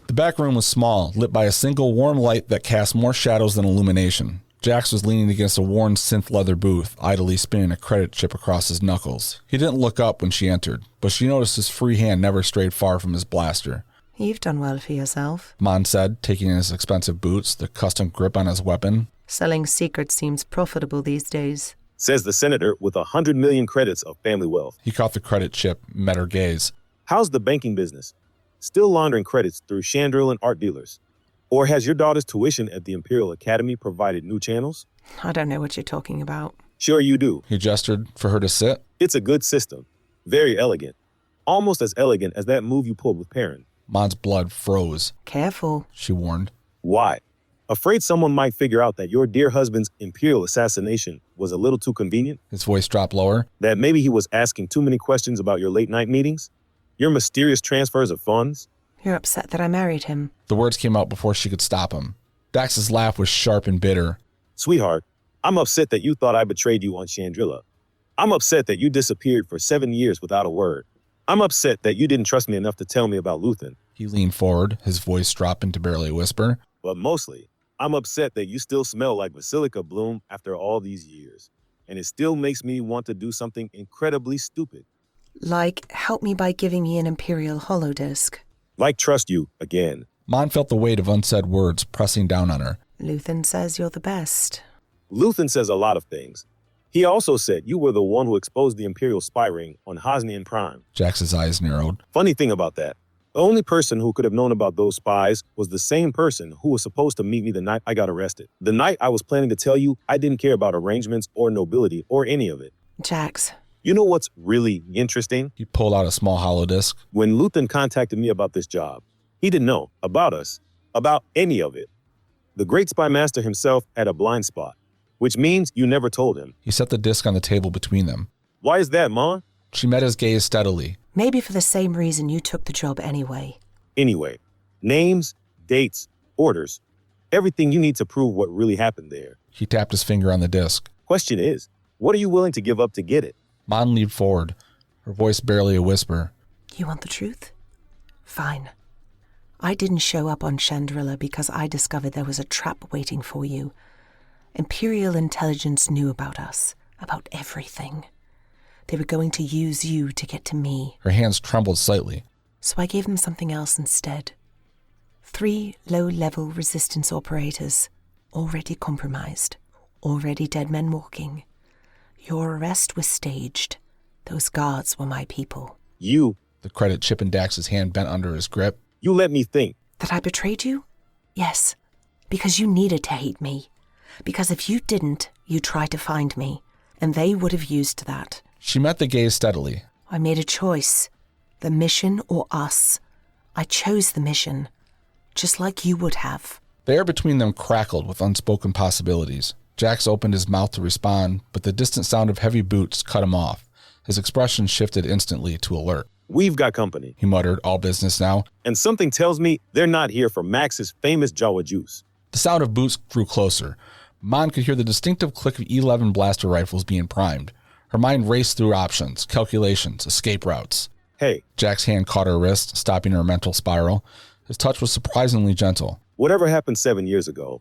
The back room was small, lit by a single warm light that cast more shadows than illumination. Jax was leaning against a worn synth leather booth, idly spinning a credit chip across his knuckles. He didn't look up when she entered, but she noticed his free hand never strayed far from his blaster. You've done well for yourself, Mon said, taking his expensive boots, the custom grip on his weapon. Selling secrets seems profitable these days, says the senator with 100 million credits of family wealth. He caught the credit chip, met her gaze. How's the banking business? Still laundering credits through Chandril and art dealers? Or has your daughter's tuition at the Imperial Academy provided new channels? I don't know what you're talking about. Sure you do. He gestured for her to sit. It's a good system. Very elegant. Almost as elegant as that move you pulled with Perrin. Mon's blood froze. Careful, She warned. Why? Afraid someone might figure out that your dear husband's Imperial assassination was a little too convenient? His voice dropped lower. That maybe he was asking too many questions about your late-night meetings? Your mysterious transfers of funds? You're upset that I married him. The words came out before she could stop him. Dax's laugh was sharp and bitter. Sweetheart, I'm upset that you thought I betrayed you on Chandrila. I'm upset that you disappeared for 7 years without a word. I'm upset that you didn't trust me enough to tell me about Luthen. He leaned forward, his voice dropping to barely a whisper. But mostly, I'm upset that you still smell like basilica bloom after all these years. And it still makes me want to do something incredibly stupid. Like, help me by giving me an Imperial holodisk. Like trust you again. Mon felt the weight of unsaid words pressing down on her. Luthen says you're the best. Luthen says a lot of things. He also said you were the one who exposed the Imperial spy ring on Hosnian Prime. Jax's eyes narrowed. Funny thing about that, the only person who could have known about those spies was the same person who was supposed to meet me the night I got arrested. The night I was planning to tell you I didn't care about arrangements or nobility or any of it. Jax. You know what's really interesting? He pulled out a small holodisk. When Luthen contacted me about this job, he didn't know about us, about any of it. The great spy master himself had a blind spot, which means you never told him. He set the disc on the table between them. Why is that, Ma? She met his gaze steadily. Maybe for the same reason you took the job anyway. Anyway, names, dates, orders, everything you need to prove what really happened there. He tapped his finger on the disc. Question is, what are you willing to give up to get it? Mon leaned forward, her voice barely a whisper. You want the truth? Fine. I didn't show up on Chandrila because I discovered there was a trap waiting for you. Imperial intelligence knew about us, about everything. They were going to use you to get to me. Her hands trembled slightly. So I gave them something else instead. 3 low-level resistance operators, already compromised, already dead men walking. Your arrest was staged. Those guards were my people. You, The credit chip in Dax's hand bent under his grip. you let me think. That I betrayed you? Yes, because you needed to hate me. Because if you didn't, you'd try to find me, and they would have used that. She met the gaze steadily. I made a choice. The mission or us. I chose the mission, just like you would have. The air between them crackled with unspoken possibilities. Jax opened his mouth to respond, but the distant sound of heavy boots cut him off. His expression shifted instantly to alert. We've got company. He muttered, all business now. And something tells me they're not here for Max's famous Jawa juice. The sound of boots grew closer. Mon could hear the distinctive click of E-11 blaster rifles being primed. Her mind raced through options, calculations, escape routes. Hey, Jack's hand caught her wrist, stopping her mental spiral. His touch was surprisingly gentle. whatever happened 7 years ago,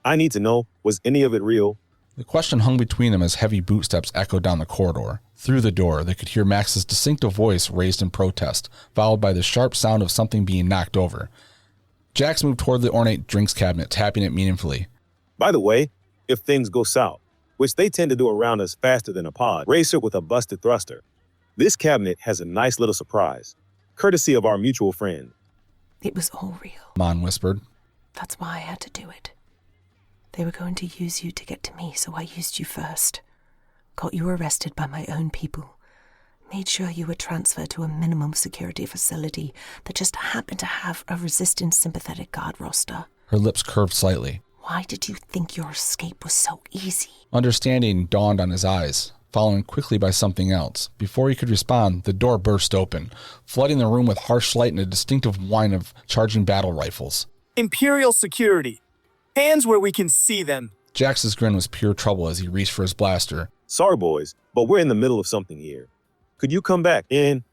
I need to know, was any of it real? The question hung between them as heavy boot steps echoed down the corridor. Through the door, they could hear Max's distinctive voice raised in protest, followed by the sharp sound of something being knocked over. Jax moved toward the ornate drinks cabinet, tapping it meaningfully. By the way, if things go south, which they tend to do around us faster than a pod racer with a busted thruster, this cabinet has a nice little surprise, courtesy of our mutual friend. It was all real. Mon whispered. That's why I had to do it. They were going to use you to get to me, so I used you first. Got you arrested by my own people. Made sure you were transferred to a minimum security facility that just happened to have a resistance sympathetic guard roster. Her lips curved slightly. Why did you think your escape was so easy? Understanding dawned on his eyes, following quickly by something else. Before he could respond, the door burst open, flooding the room with harsh light and a distinctive whine of charging battle rifles. Imperial security. Hands where we can see them. Jax's grin was pure trouble as he reached for his blaster. Sorry, boys, but we're in the middle of something here. Could you come back in,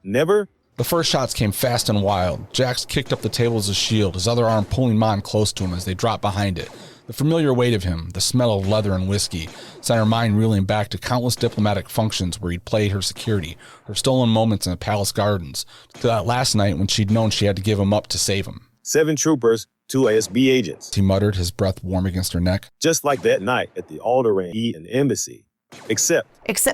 never? The first shots came fast and wild. Jax kicked up the table as a shield, his other arm pulling Mon close to him as they dropped behind it. The familiar weight of him, the smell of leather and whiskey, sent her mind reeling back to countless diplomatic functions where he'd played her security, her stolen moments in the palace gardens, to that last night when she'd known she had to give him up to save him. 7 troopers, 2 ASB agents. He muttered, his breath warm against her neck. Just like that night at the Alderaan embassy. Except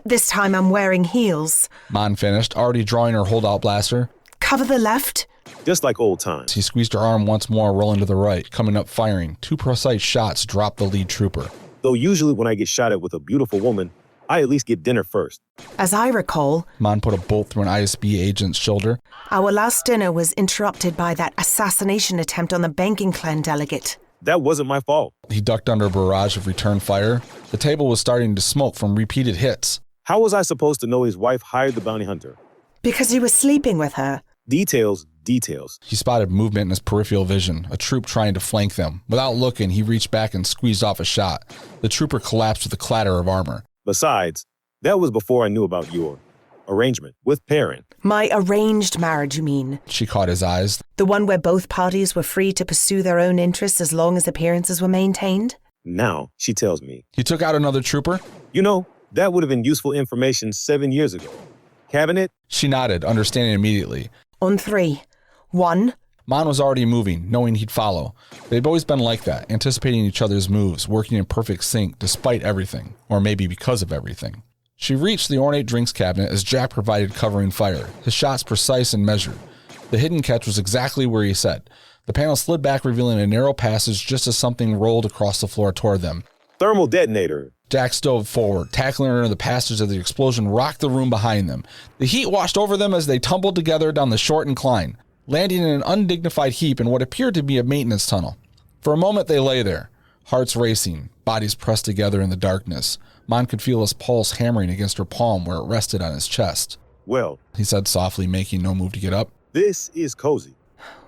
this time I'm wearing heels. Mon finished, already drawing her holdout blaster. Cover the left. just like old times. He squeezed her arm once more, rolling to the right, coming up firing. 2 precise shots dropped the lead trooper. Though usually when I get shot at with a beautiful woman, I at least get dinner first. As I recall, Mon put a bolt through an ISB agent's shoulder. Our last dinner was interrupted by that assassination attempt on the banking clan delegate. That wasn't my fault. He ducked under a barrage of return fire. The table was starting to smoke from repeated hits. How was I supposed to know his wife hired the bounty hunter? Because he was sleeping with her. Details. He spotted movement in his peripheral vision, a troop trying to flank them. Without looking, he reached back and squeezed off a shot. The trooper collapsed with a clatter of armor. Besides, that was before I knew about your arrangement with Perrin. My arranged marriage, you mean? She caught his eyes. The one where both parties were free to pursue their own interests as long as appearances were maintained? Now, she tells me. He took out another trooper? You know, that would have been useful information 7 years ago. Cabinet? She nodded, understanding immediately. On 3. 1. Mon was already moving, knowing he'd follow. They'd always been like that, anticipating each other's moves, working in perfect sync despite everything, or maybe because of everything. She reached the ornate drinks cabinet as Jack provided covering fire, his shots precise and measured. The hidden catch was exactly where he said. The panel slid back, revealing a narrow passage just as something rolled across the floor toward them. Thermal detonator. Jack dove forward, tackling her into the passage as the explosion rocked the room behind them. The heat washed over them as they tumbled together down the short incline, landing in an undignified heap in what appeared to be a maintenance tunnel. For a moment they lay there, hearts racing, bodies pressed together in the darkness. Mon could feel his pulse hammering against her palm where it rested on his chest. Well, he said softly, making no move to get up. This is cozy.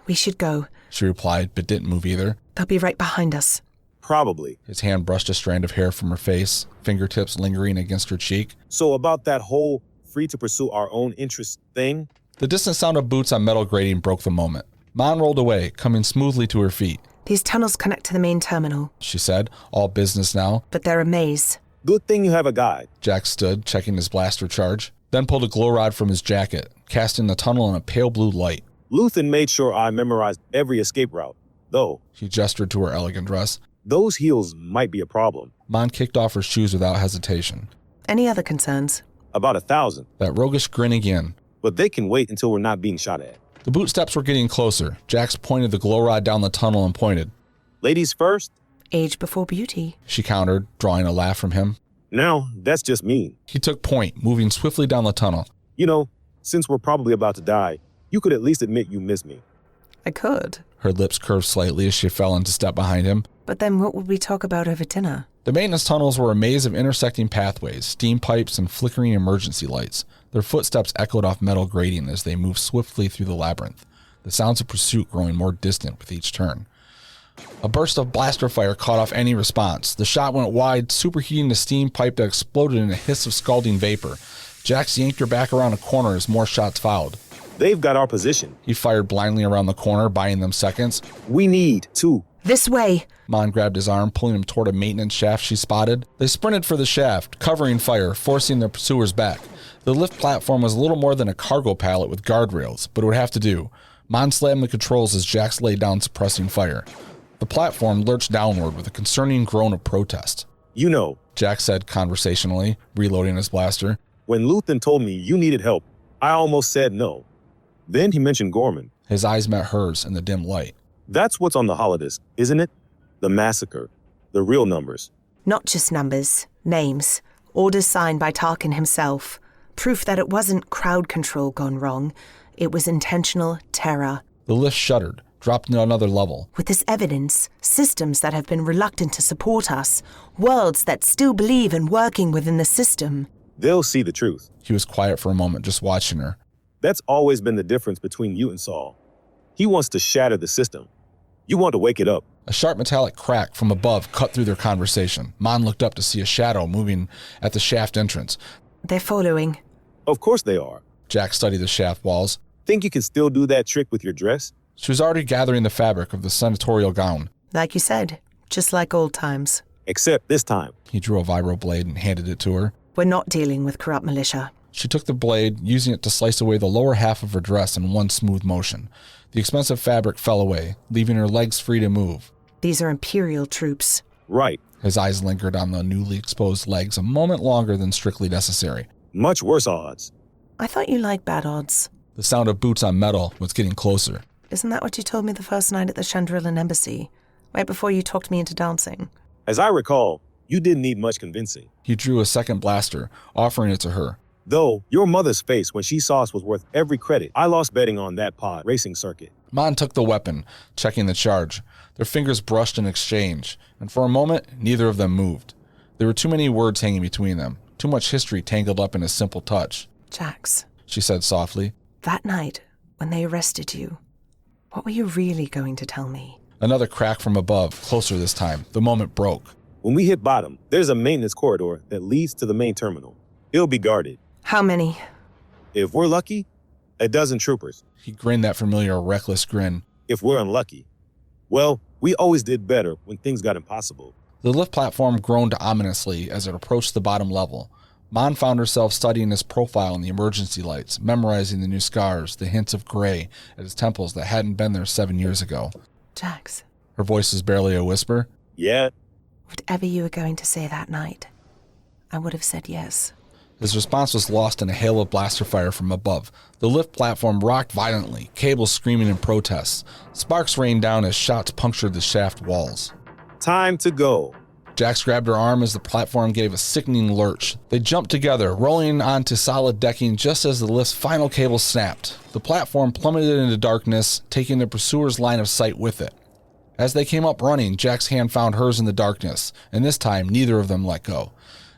We should go, she replied, but didn't move either. They'll be right behind us. Probably. His hand brushed a strand of hair from her face, fingertips lingering against her cheek. So about that whole free to pursue our own interests thing? The distant sound of boots on metal grating broke the moment. Mon rolled away, coming smoothly to her feet. These tunnels connect to the main terminal, she said, all business now. But they're a maze. Good thing you have a guide. Jack stood, checking his blaster charge, then pulled a glow rod from his jacket, casting the tunnel in a pale blue light. Luthen made sure I memorized every escape route, though. He gestured to her elegant dress. Those heels might be a problem. Mon kicked off her shoes without hesitation. Any other concerns? About 1,000. That roguish grin again. But they can wait until we're not being shot at. The boot steps were getting closer. Jax pointed the glow rod down the tunnel and pointed. Ladies first? Age before beauty, she countered, drawing a laugh from him. Now, that's just mean. He took point, moving swiftly down the tunnel. You know, since we're probably about to die, you could at least admit you miss me. I could. Her lips curved slightly as she fell into step behind him. But then what would we talk about over dinner? The maintenance tunnels were a maze of intersecting pathways, steam pipes, and flickering emergency lights. Their footsteps echoed off metal grating as they moved swiftly through the labyrinth, the sounds of pursuit growing more distant with each turn. A burst of blaster fire caught off any response. The shot went wide, superheating the steam pipe that exploded in a hiss of scalding vapor. Jax yanked her back around a corner as more shots followed. They've got our position. He fired blindly around the corner, buying them seconds. We need to. This way. Mon grabbed his arm, pulling him toward a maintenance shaft she spotted. They sprinted for the shaft, covering fire, forcing their pursuers back. The lift platform was little more than a cargo pallet with guardrails, but it would have to do. Mon slammed the controls as Jax laid down, suppressing fire. The platform lurched downward with a concerning groan of protest. You know, Jack said conversationally, reloading his blaster. When Luthen told me you needed help, I almost said no. Then he mentioned Gorman. His eyes met hers in the dim light. That's what's on the holodisk, isn't it? The massacre. The real numbers. Not just numbers, names. Orders signed by Tarkin himself. Proof that it wasn't crowd control gone wrong. It was intentional terror. The lift shuddered, dropped to another level. With this evidence, systems that have been reluctant to support us, worlds that still believe in working within the system. They'll see the truth. He was quiet for a moment, just watching her. That's always been the difference between you and Saul. He wants to shatter the system. You want to wake it up. A sharp metallic crack from above cut through their conversation. Mon looked up to see a shadow moving at the shaft entrance. They're following. Of course they are. Jack studied the shaft walls. Think you can still do that trick with your dress? She was already gathering the fabric of the senatorial gown. Like you said, just like old times. Except this time. He drew a vibroblade and handed it to her. We're not dealing with corrupt militia. She took the blade, using it to slice away the lower half of her dress in one smooth motion. The expensive fabric fell away, leaving her legs free to move. These are Imperial troops. Right. His eyes lingered on the newly exposed legs a moment longer than strictly necessary. Much worse odds. I thought you liked bad odds. The sound of boots on metal was getting closer. Isn't that what you told me the first night at the Chandrillan Embassy? Right before you talked me into dancing? As I recall, you didn't need much convincing. He drew a second blaster, offering it to her. Though, your mother's face when she saw us was worth every credit. I lost betting on that pod racing circuit. Mon took the weapon, checking the charge. Their fingers brushed in exchange, and for a moment, neither of them moved. There were too many words hanging between them, too much history tangled up in a simple touch. Jax, She said softly. that night, when they arrested you, what were you really going to tell me? Another crack from above, closer this time. The moment broke. When we hit bottom, there's a maintenance corridor that leads to the main terminal. It'll be guarded. How many? If we're lucky, a dozen troopers. He grinned that familiar, reckless grin. If we're unlucky, well, we always did better when things got impossible. The lift platform groaned ominously as it approached the bottom level. Mon found herself studying his profile in the emergency lights, memorizing the new scars, the hints of gray at his temples that hadn't been there 7 years ago. Jax, Her voice was barely a whisper. Yeah? whatever you were going to say that night, I would have said yes. His response was lost in a hail of blaster fire from above. The lift platform rocked violently, cables screaming in protest. Sparks rained down as shots punctured the shaft walls. Time to go. Jax grabbed her arm as the platform gave a sickening lurch. They jumped together, rolling onto solid decking just as the lift's final cable snapped. The platform plummeted into darkness, taking the pursuer's line of sight with it. As they came up running, Jack's hand found hers in the darkness, and this time neither of them let go.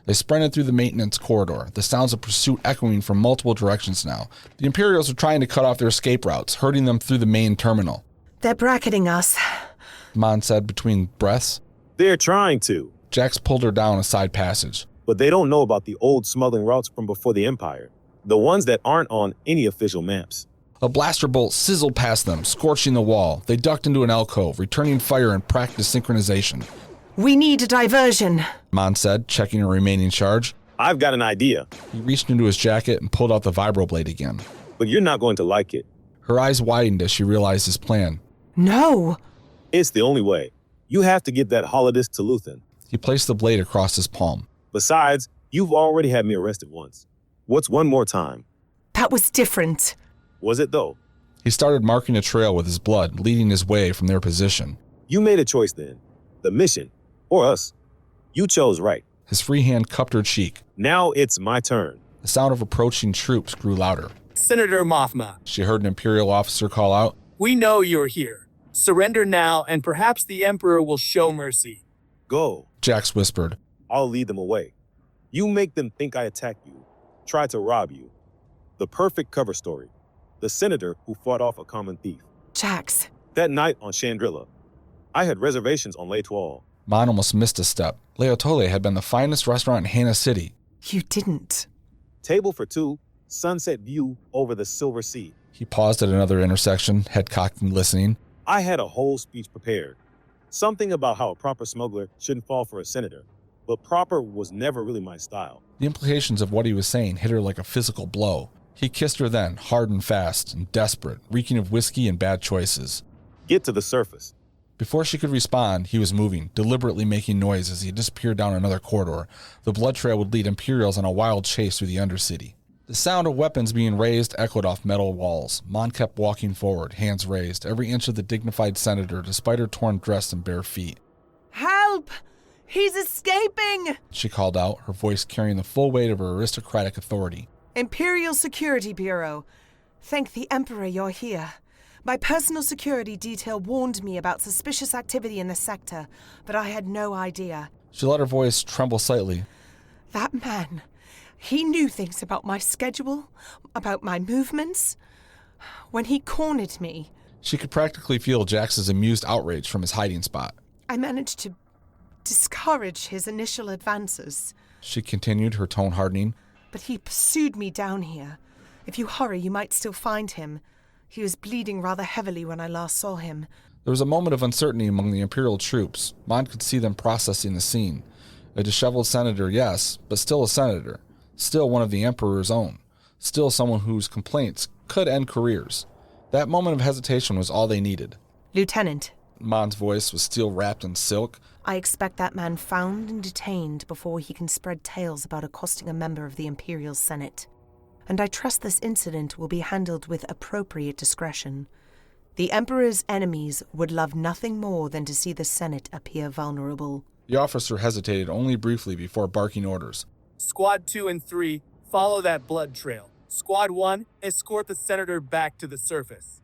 They sprinted through the maintenance corridor, the sounds of pursuit echoing from multiple directions now. The Imperials were trying to cut off their escape routes, herding them through the main terminal. They're bracketing us. Mon said between breaths. They're trying to. Jax pulled her down a side passage. But they don't know about the old smuggling routes from before the Empire. The ones that aren't on any official maps. A blaster bolt sizzled past them, scorching the wall. They ducked into an alcove, returning fire in practice synchronization. We need a diversion, Mon said, checking her remaining charge. I've got an idea, He reached into his jacket and pulled out the vibroblade again. but you're not going to like it. Her eyes widened as she realized his plan. No. It's the only way. You have to get that holodisc to Luthen. He placed the blade across his palm. Besides, you've already had me arrested once. What's one more time? That was different. Was it though? He started marking a trail with his blood, leading his way from their position. You made a choice then. The mission, or us. You chose right. His free hand cupped her cheek. Now it's my turn. The sound of approaching troops grew louder. Senator Mothma, She heard an Imperial officer call out. we know you're here. Surrender now, and perhaps the Emperor will show mercy. Go. Jax whispered. I'll lead them away. You make them think I attacked you, tried to rob you. The perfect cover story. The senator who fought off a common thief. Jax, That night on Chandrilla, I had reservations on L'Etoile. Mon almost missed a step. Leotole had been the finest restaurant in Hana City. you didn't. Table for two, sunset view over the Silver Sea. He paused at another intersection, head cocked and listening. I had a whole speech prepared. Something about how a proper smuggler shouldn't fall for a senator. But proper was never really my style. The implications of what he was saying hit her like a physical blow. He kissed her then, hard and fast and desperate, reeking of whiskey and bad choices. Get to the surface. Before she could respond, he was moving, deliberately making noise as he disappeared down another corridor. The blood trail would lead Imperials on a wild chase through the Undercity. The sound of weapons being raised echoed off metal walls. Mon kept walking forward, hands raised, every inch of the dignified senator despite her torn dress and bare feet. Help! He's escaping! She called out, her voice carrying the full weight of her aristocratic authority. Imperial Security Bureau. Thank the Emperor you're here. My personal security detail warned me about suspicious activity in the sector, but I had no idea. She let her voice tremble slightly. That man, he knew things about my schedule, about my movements. When he cornered me, She could practically feel Jax's amused outrage from his hiding spot. I managed to discourage his initial advances. She continued, her tone hardening. But he pursued me down here. If you hurry, you might still find him. He was bleeding rather heavily when I last saw him. There was a moment of uncertainty among the Imperial troops. Mon could see them processing the scene. A disheveled senator, yes, but still a senator. Still one of the Emperor's own. Still someone whose complaints could end careers. That moment of hesitation was all they needed. Lieutenant. Mon's voice was still wrapped in silk. I expect that man found and detained before he can spread tales about accosting a member of the Imperial Senate. And I trust this incident will be handled with appropriate discretion. The Emperor's enemies would love nothing more than to see the Senate appear vulnerable. The officer hesitated only briefly before barking orders. Squad 2 and 3, follow that blood trail. Squad 1, escort the senator back to the surface.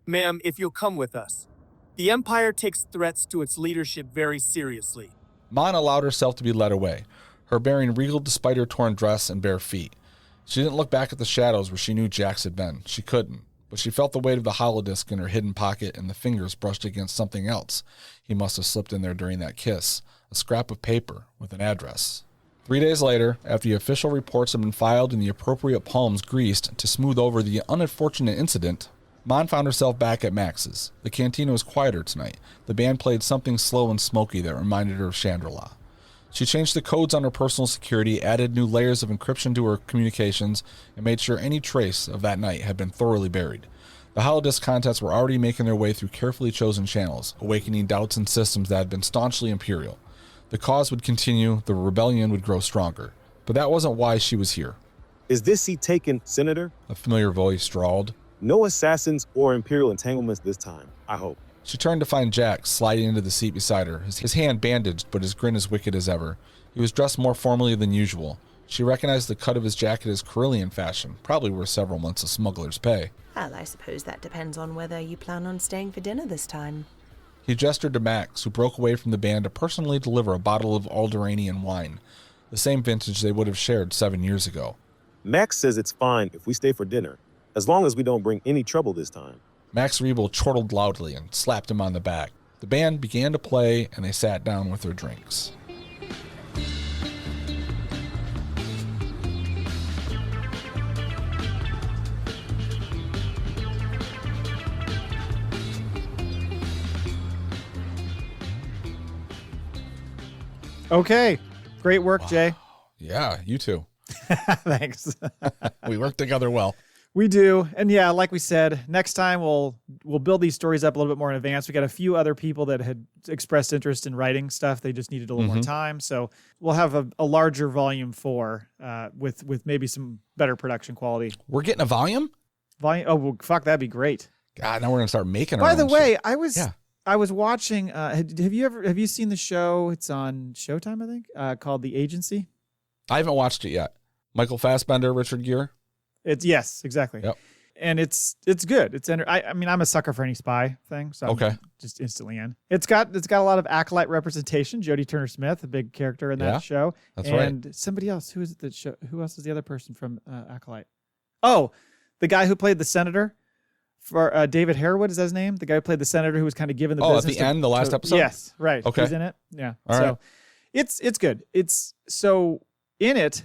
Ma'am, if you'll come with us. The Empire takes threats to its leadership very seriously. Mon allowed herself to be led away, her bearing regal despite her torn dress and bare feet. She didn't look back at the shadows where she knew Jax had been. She couldn't. But she felt the weight of the holodisc in her hidden pocket, and the fingers brushed against something else he must have slipped in there during that kiss, a scrap of paper with an address. 3 days later, after the official reports had been filed and the appropriate palms greased to smooth over the unfortunate incident, Mon found herself back at Max's. The cantina was quieter tonight. The band played something slow and smoky that reminded her of Chandrila. She changed the codes on her personal security, added new layers of encryption to her communications, and made sure any trace of that night had been thoroughly buried. The holodisc contents were already making their way through carefully chosen channels, awakening doubts in systems that had been staunchly Imperial. The cause would continue, the rebellion would grow stronger. But that wasn't why she was here. Is this seat taken, Senator? A familiar voice drawled. No assassins or Imperial entanglements this time, I hope. She turned to find Jack sliding into the seat beside her, his hand bandaged but his grin as wicked as ever. He was dressed more formally than usual. She recognized the cut of his jacket as Carillion fashion, probably worth several months of smuggler's pay. Well, I suppose that depends on whether you plan on staying for dinner this time. He gestured to Max, who broke away from the band to personally deliver a bottle of Alderanian wine, the same vintage they would have shared 7 years ago. Max says it's fine if we stay for dinner, as long as we don't bring any trouble this time. Max Rebel chortled loudly and slapped him on the back. The band began to play, and they sat down with their drinks. Okay. Great work, Jay. Yeah, you too. Thanks. We work together well. We do. And yeah, like we said, next time we'll build these stories up a little bit more in advance. We got a few other people that had expressed interest in writing stuff. They just needed a little more time. So we'll have a larger volume 4 with maybe some better production quality. We're getting a volume? Oh, well, fuck, that'd be great. God, now we're going to start making our By the own way, shit. I was watching, have you seen the show? It's on Showtime, I think, called The Agency. I haven't watched it yet. Michael Fassbender, Richard Gere? Yes, exactly. Yep. And it's good. I mean, I'm a sucker for any spy thing, so I'm just instantly in. It's got a lot of acolyte representation. Jodie Turner-Smith, a big character in that show. That's right. And somebody else. Who is it that show? Who else is the other person from Acolyte? Oh, the guy who played the senator for David Harewood. Is that his name? The guy who played the senator who was kind of given the business. At the end, the last episode? Yes, right. Okay. He's in it. Yeah. All right. It's good. It's so in it.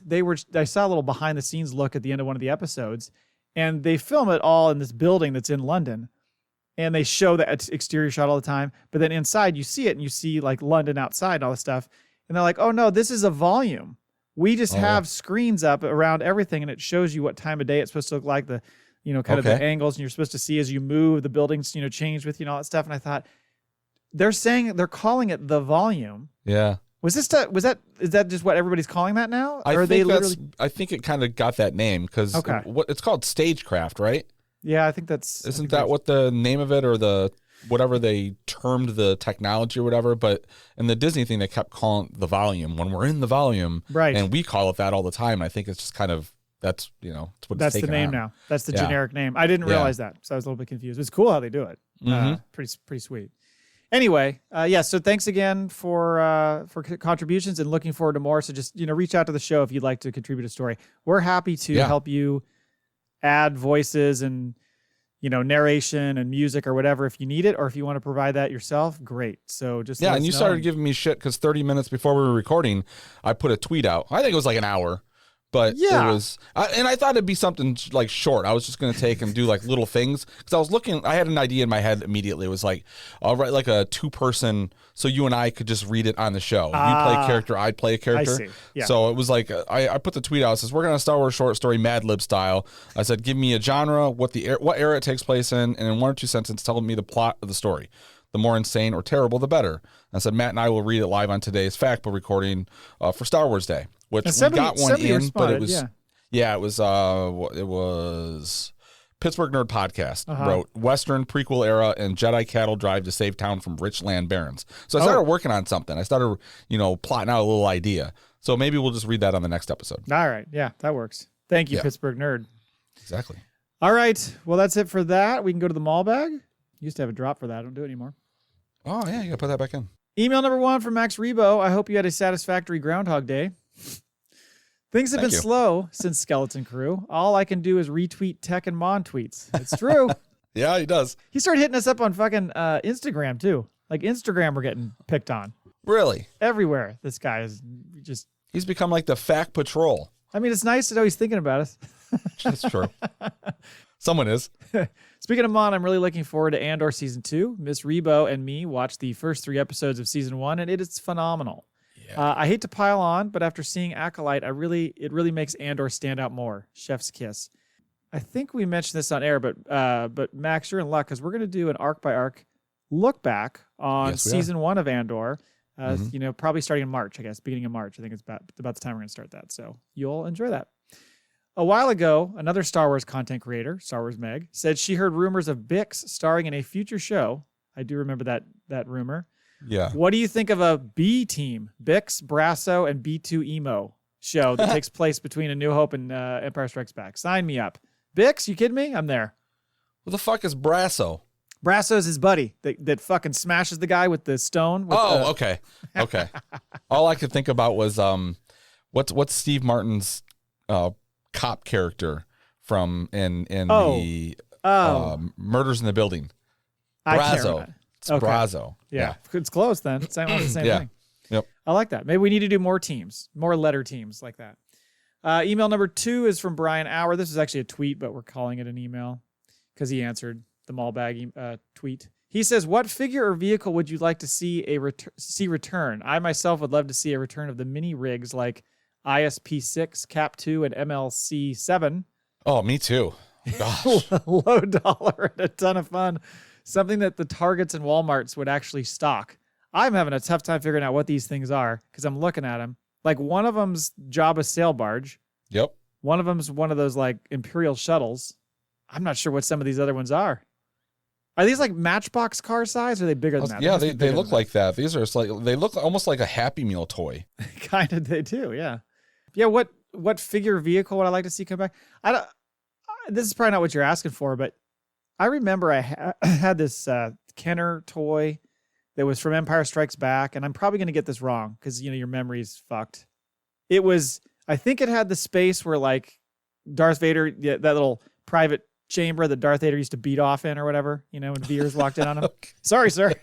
I saw a little behind the scenes look at the end of one of the episodes. And they film it all in this building that's in London. And they show that exterior shot all the time. But then inside, you see it, and you see like London outside and all this stuff. And they're like, oh, no, this is a volume. We just have screens up around everything, and it shows you what time of day it's supposed to look like, the, kind of the angles, and you're supposed to see as you move, the buildings, change with you and all that stuff. And I thought, they're calling it the volume. Yeah. Is that just what everybody's calling that now? I think it kind of got that name because it's called stagecraft, right? Yeah, I think isn't that what the name of it, or the whatever they termed the technology or whatever? But in the Disney thing, they kept calling it the volume when we're in the volume, right? And we call it that all the time. I think it's just kind of it's what that's it's the name on. That's the generic name. I didn't realize that, so I was a little bit confused. It's cool how they do it. Pretty sweet. Anyway, so thanks again for contributions, and looking forward to more. So just, reach out to the show if you'd like to contribute a story. We're happy to help you add voices and, narration and music or whatever if you need it, or if you want to provide that yourself, great. So just and you started giving me shit because 30 minutes before we were recording, I put a tweet out. I think it was like an hour, But Yeah. it was, and I thought it'd be something like short. I was just going to take and do like little things because I was looking. I had an idea in my head immediately. It was like, I'll write like a 2-person, so you and I could just read it on the show. You play a character, I'd play a character. I see. Yeah. So it was like I put the tweet out. It says we're going to Star Wars short story Mad Lib style. I said, give me a genre, what era it takes place in, and in 1 or 2 sentences, tell me the plot of the story. The more insane or terrible, the better. I said Matt and I will read it live on today's FACPA recording for Star Wars Day, which we got one in, but it was. Yeah, it was Pittsburgh Nerd Podcast wrote Western prequel era and Jedi cattle drive to save town from rich land barons. So I started working on something. I started, plotting out a little idea. So maybe we'll just read that on the next episode. All right. Yeah, that works. Thank you, Pittsburgh Nerd. Exactly. All right. Well, that's it for that. We can go to the Maul Bag. Used to have a drop for that. I don't do it anymore. Oh, yeah. You got to put that back in. Email number 1 from Max Rebo. I hope you had a satisfactory Groundhog Day. Things have been slow since Skeleton Crew. All I can do is retweet Tech and Mon tweets. It's true. Yeah, he does. He started hitting us up on fucking Instagram, too. Like, Instagram, we're getting picked on. Really? Everywhere. This guy is just... He's become like the FAC Patrol. I mean, it's nice to know he's thinking about us. That's true. Someone is. Speaking of Mon, I'm really looking forward to Andor Season 2. Miss Rebo and me watched the first 3 episodes of Season 1, and it is phenomenal. Yeah. I hate to pile on, but after seeing Acolyte, it really makes Andor stand out more. Chef's kiss. I think we mentioned this on air, but Max, you're in luck because we're going to do an arc-by-arc look back on Season 1 of Andor. Probably starting in March, I guess, beginning of March. I think it's about the time we're going to start that. So you'll enjoy that. A while ago, another Star Wars content creator, Star Wars Meg, said she heard rumors of Bix starring in a future show. I do remember that rumor. Yeah. What do you think of a B team, Bix, Brasso, and B2 Emo show that takes place between A New Hope and Empire Strikes Back? Sign me up. Bix, you kidding me? I'm there. What the fuck is Brasso? Brasso's his buddy that fucking smashes the guy with the stone. Okay. All I could think about was what's Steve Martin's cop character from in the Murders in the Building? Brasso. It's Brasso. Yeah. It's close then. It's almost the same thing. Yep. I like that. Maybe we need to do more teams, more letter teams like that. Email number 2 is from Brian Auer. This is actually a tweet, but we're calling it an email because he answered the Maul Bag tweet. He says, what figure or vehicle would you like to see return? I myself would love to see a return of the mini rigs like ISP-6, Cap-2, and MLC-7. Oh, me too. Gosh. Low dollar and a ton of fun. Something that the Targets and Walmarts would actually stock. I'm having a tough time figuring out what these things are because I'm looking at them. Like one of them's Jabba's sail barge. Yep. One of them's one of those like Imperial shuttles. I'm not sure what some of these other ones are. Are these like Matchbox car size or are they bigger than that? Yeah, they look like that. These are they look almost like a Happy Meal toy. Kind of, they do, yeah. Yeah, what figure vehicle would I like to see come back? This is probably not what you're asking for, but I remember I had this Kenner toy that was from Empire Strikes Back, and I'm probably going to get this wrong because, your memory's fucked. I think it had the space where, like, Darth Vader, that little private chamber that Darth Vader used to beat off in or whatever, when Veers walked in on him. Okay. Sorry, sir.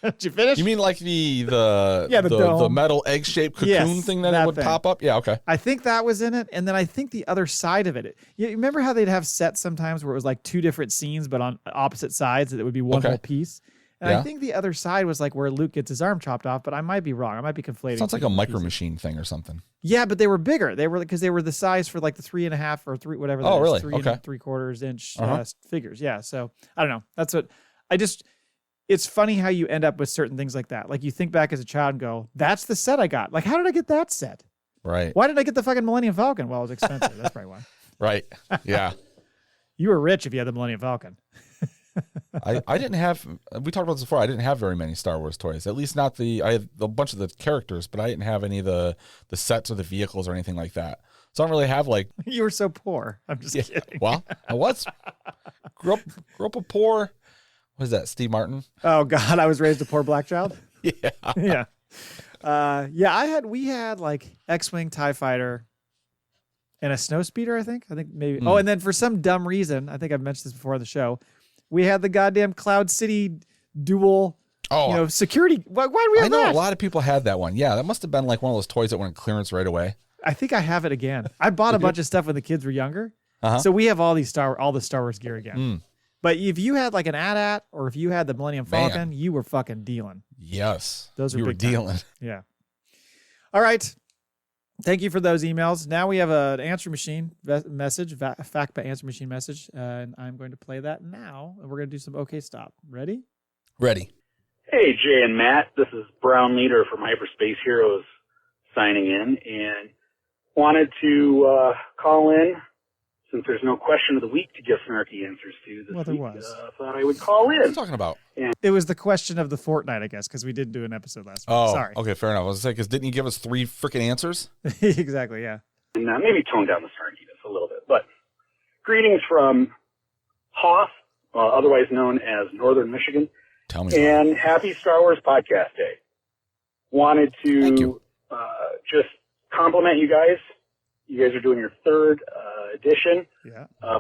Did you finish? You mean like the metal egg-shaped cocoon thing that would pop up? Yeah, okay. I think that was in it, and then I think the other side of it. You remember how they'd have sets sometimes where it was like 2 different scenes, but on opposite sides, that it would be one whole piece? And I think the other side was like where Luke gets his arm chopped off, but I might be wrong. I might be conflating. Sounds like a Micro Machine thing or something. Yeah, but they were bigger. They were because they were the size for like the 3.5 or 3 whatever. Oh, really? 3 3/4 inch figures. Yeah. So I don't know. That's what it's funny how you end up with certain things like that. Like you think back as a child and go, that's the set I got. Like, how did I get that set? Right. Why did I get the fucking Millennium Falcon? Well, it was expensive. That's probably why. Right. Yeah. You were rich if you had the Millennium Falcon. I didn't have, we talked about this before, I didn't have very many Star Wars toys. At least not I had a bunch of the characters, but I didn't have any of the sets or the vehicles or anything like that. So I don't really have like. You were so poor. I'm just kidding. Well, I was. Grew up a poor. What is that, Steve Martin? Oh God, I was raised a poor black child. Yeah. Yeah. We had like X-Wing, TIE Fighter, and a Snowspeeder, I think maybe. Oh, and then for some dumb reason, I think I've mentioned this before on the show, we had the goddamn Cloud City dual, security. Why do we have that? I know a lot of people had that one. Yeah, that must have been like one of those toys that went on clearance right away. I think I have it again. I bought a bunch of stuff when the kids were younger. So we have all the Star Wars gear again. But if you had like an AT-AT or if you had the Millennium Falcon, you were fucking dealing. Yes. Those you were were big time. dealing. Yeah. All right. Thank you for those emails. Now we have an answer machine message, FACPA answer machine message, and I'm going to play that now. And we're going to do some OK Stop. Ready? Ready. Hey, Jay and Matt. This is Brown Leader from Hyperspace Heroes signing in, and wanted to call in. Since there's no question of the week to give snarky answers to this there week, was. thought I would call in. What are you talking about? It was the question of the fortnight, I guess, because we didn't do an episode last week. Oh, sorry. okay, fair enough. I was saying, because didn't you give us 3 freaking answers? Exactly, yeah. And maybe tone down the snarkiness a little bit. But greetings from Hoth, otherwise known as Northern Michigan. Tell me. And happy Star Wars Podcast Day. Wanted to just compliment you guys. You guys are doing your 3rd edition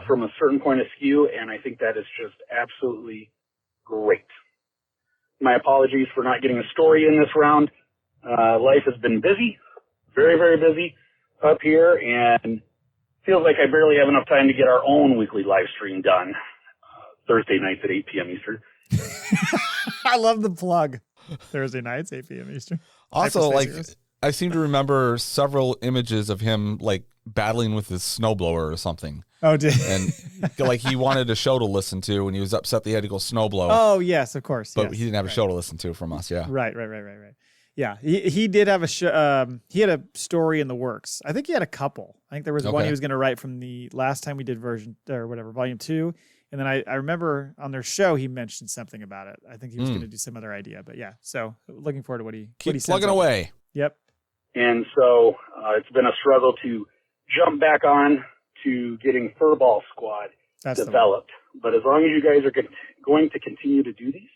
from a certain point of skew, and I think that is just absolutely great. My apologies for not getting a story in this round. Life has been busy, very, very busy up here, and feels like I barely have enough time to get our own weekly live stream done Thursday nights at 8 p.m. Eastern. I love the plug. Thursday nights, 8 p.m. Eastern. Also, like, I seem to remember several images of him, like, battling with his snowblower or something. Oh, did And, like, he wanted a show to listen to, and he was upset that he had to go snowblow. Oh, yes, of course. But he didn't have a show to listen to from us, yeah. Right. Yeah, he did have a show. He had a story in the works. I think he had a couple. I think there was one he was going to write from the last time we did volume 2. And then I remember on their show, he mentioned something about it. I think he was going to do some other idea, but yeah. So looking forward to what he plugging away. Yep. And so it's been a struggle to jump back on to getting Furball Squad developed. But as long as you guys are going to continue to do these,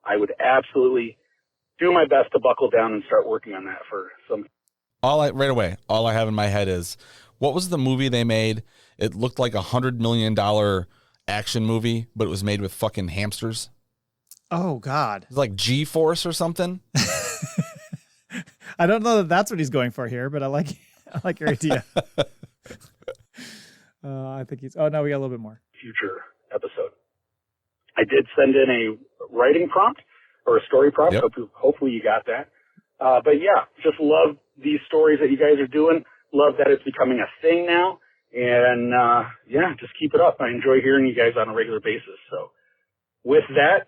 I would absolutely do my best to buckle down and start working on that for some. All I have in my head is, what was the movie they made? It looked like $100 million action movie, but it was made with fucking hamsters. Oh God. It's like G-Force or something. I don't know that that's what he's going for here, but I like your idea. I think he's. Oh no, we got a little bit more. Future episode. I did send in a writing prompt or a story prompt. Yep. Hopefully you got that. But yeah, just love these stories that you guys are doing. Love that it's becoming a thing now. And yeah, just keep it up. I enjoy hearing you guys on a regular basis. So with that,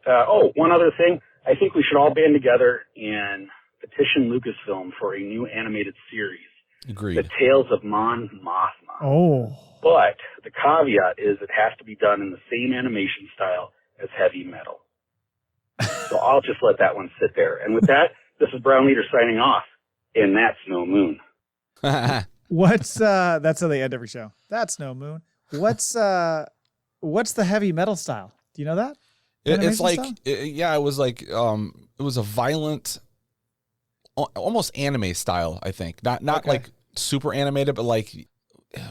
one other thing. I think we should all band together and petition Lucasfilm for a new animated series. Agreed. The Tales of Mon Mothma. Oh. But the caveat is it has to be done in the same animation style as Heavy Metal. So I'll just let that one sit there. And with that, this is Brown Leader signing off. And that's no moon. What's that's how they end every show. That's no moon. What's the Heavy Metal style? Do you know that? It's like, it was like, it was a violent, almost anime style, I think. Not like super animated, but like,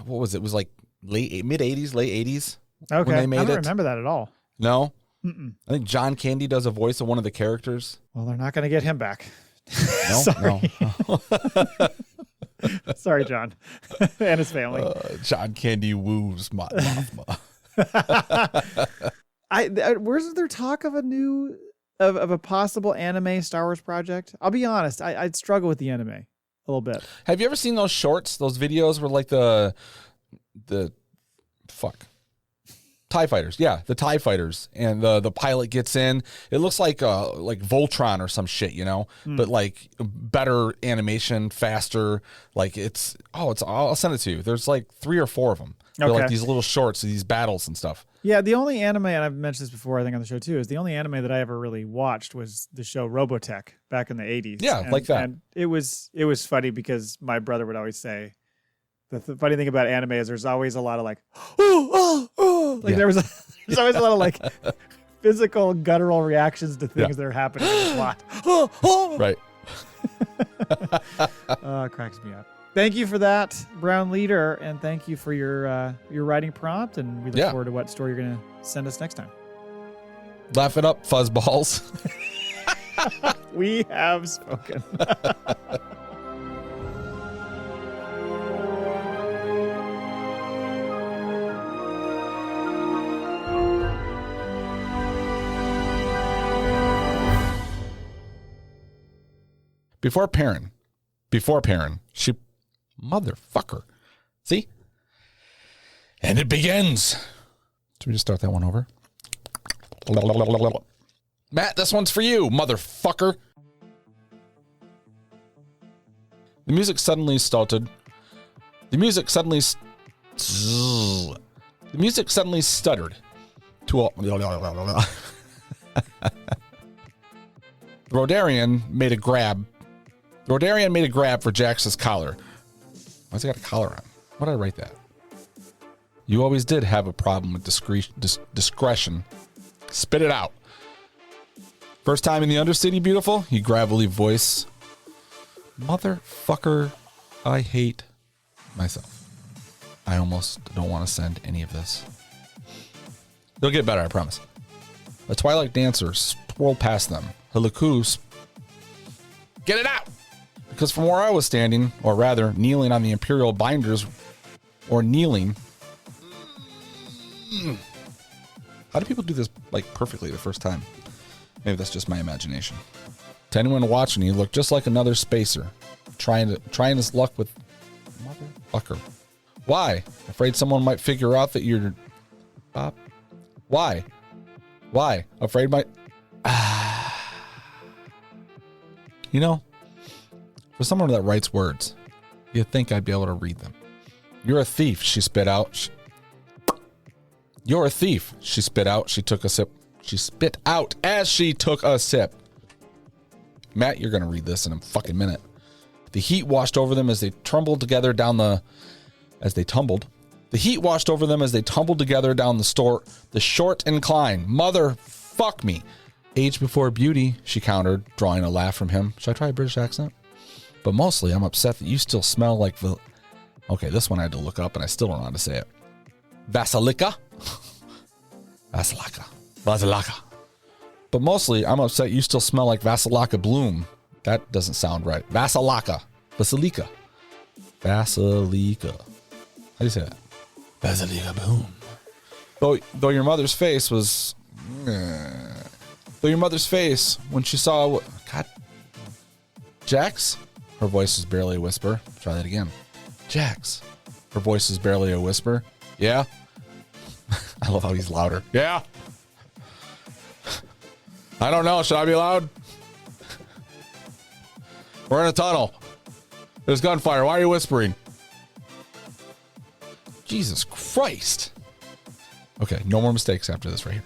what was it? It was like mid 80s, late 80s. Okay. When they made I don't remember that at all. No? Mm-mm. I think John Candy does a voice of one of the characters. Well, they're not going to get him back. No, Sorry. no. Sorry, John. And his family. John Candy woos Mothma. Where's there talk of a possible anime Star Wars project? I'll be honest, I'd struggle with the anime a little bit. Have you ever seen those shorts, those videos where like the TIE fighters? Yeah, the TIE fighters, and the pilot gets in. It looks like Voltron or some shit, but like better animation, faster. Like I'll send it to you. There's like 3 or 4 of them. They're like these little shorts, these battles and stuff. Yeah, the only anime, and I've mentioned this before, I think on the show too, is the only anime that I ever really watched was the show Robotech back in the 80s. Yeah, like that. And it was funny because my brother would always say, the funny thing about anime is there's always a lot of like, there's always a lot of like physical guttural reactions to things that are happening in the plot. Right. It cracks me up. Thank you for that, Brown Leader, and thank you for your writing prompt, and we look forward to what story you're going to send us next time. Laugh it up, fuzzballs. We have spoken. Before Perrin. She, motherfucker. See? And it begins. Should we just start that one over? Matt, this one's for you, motherfucker. The music suddenly stuttered. The music suddenly stuttered to a Rodarian made a grab. Rodarian made a grab for Jax's collar. Why's he got a collar on? Why did I write that? You always did have a problem with discretion. Spit it out. First time in the Undercity, beautiful? He gravelly voice. Motherfucker, I hate myself. I almost don't want to send any of this. They'll get better, I promise. A Twilight Dancer swirled past them. Helikus, get it out! Because from where I was standing, or rather, kneeling on the Imperial binders, or kneeling. How do people do this, like, perfectly the first time? Maybe that's just my imagination. To anyone watching, he looked just like another spacer, trying his luck with motherfucker. Why? Afraid someone might figure out that you're Bob? Why? Afraid might. You know, for someone that writes words, you'd think I'd be able to read them. You're a thief, she spit out. You're a thief, she spit out. She took a sip. She spit out as she took a sip. Matt, you're going to read this in a fucking minute. The heat washed over them as they tumbled together down the... The heat washed over them as they tumbled together down the short incline. Motherfuck me. Age before beauty, she countered, drawing a laugh from him. Should I try a British accent? But mostly, I'm upset that you still smell like Okay, this one I had to look up, and I still don't know how to say it. Vasilika? Vasilaka. But mostly, I'm upset you still smell like Vasilaka bloom. That doesn't sound right. Vasilika. How do you say that? Vasilika bloom. Though your mother's face was... when she saw... God. Jax? Her voice was barely a whisper. Try that again. Jax. Her voice is barely a whisper. Yeah? I love how he's louder. Yeah? I don't know. Should I be loud? We're in a tunnel. There's gunfire. Why are you whispering? Jesus Christ. Okay, no more mistakes after this right here.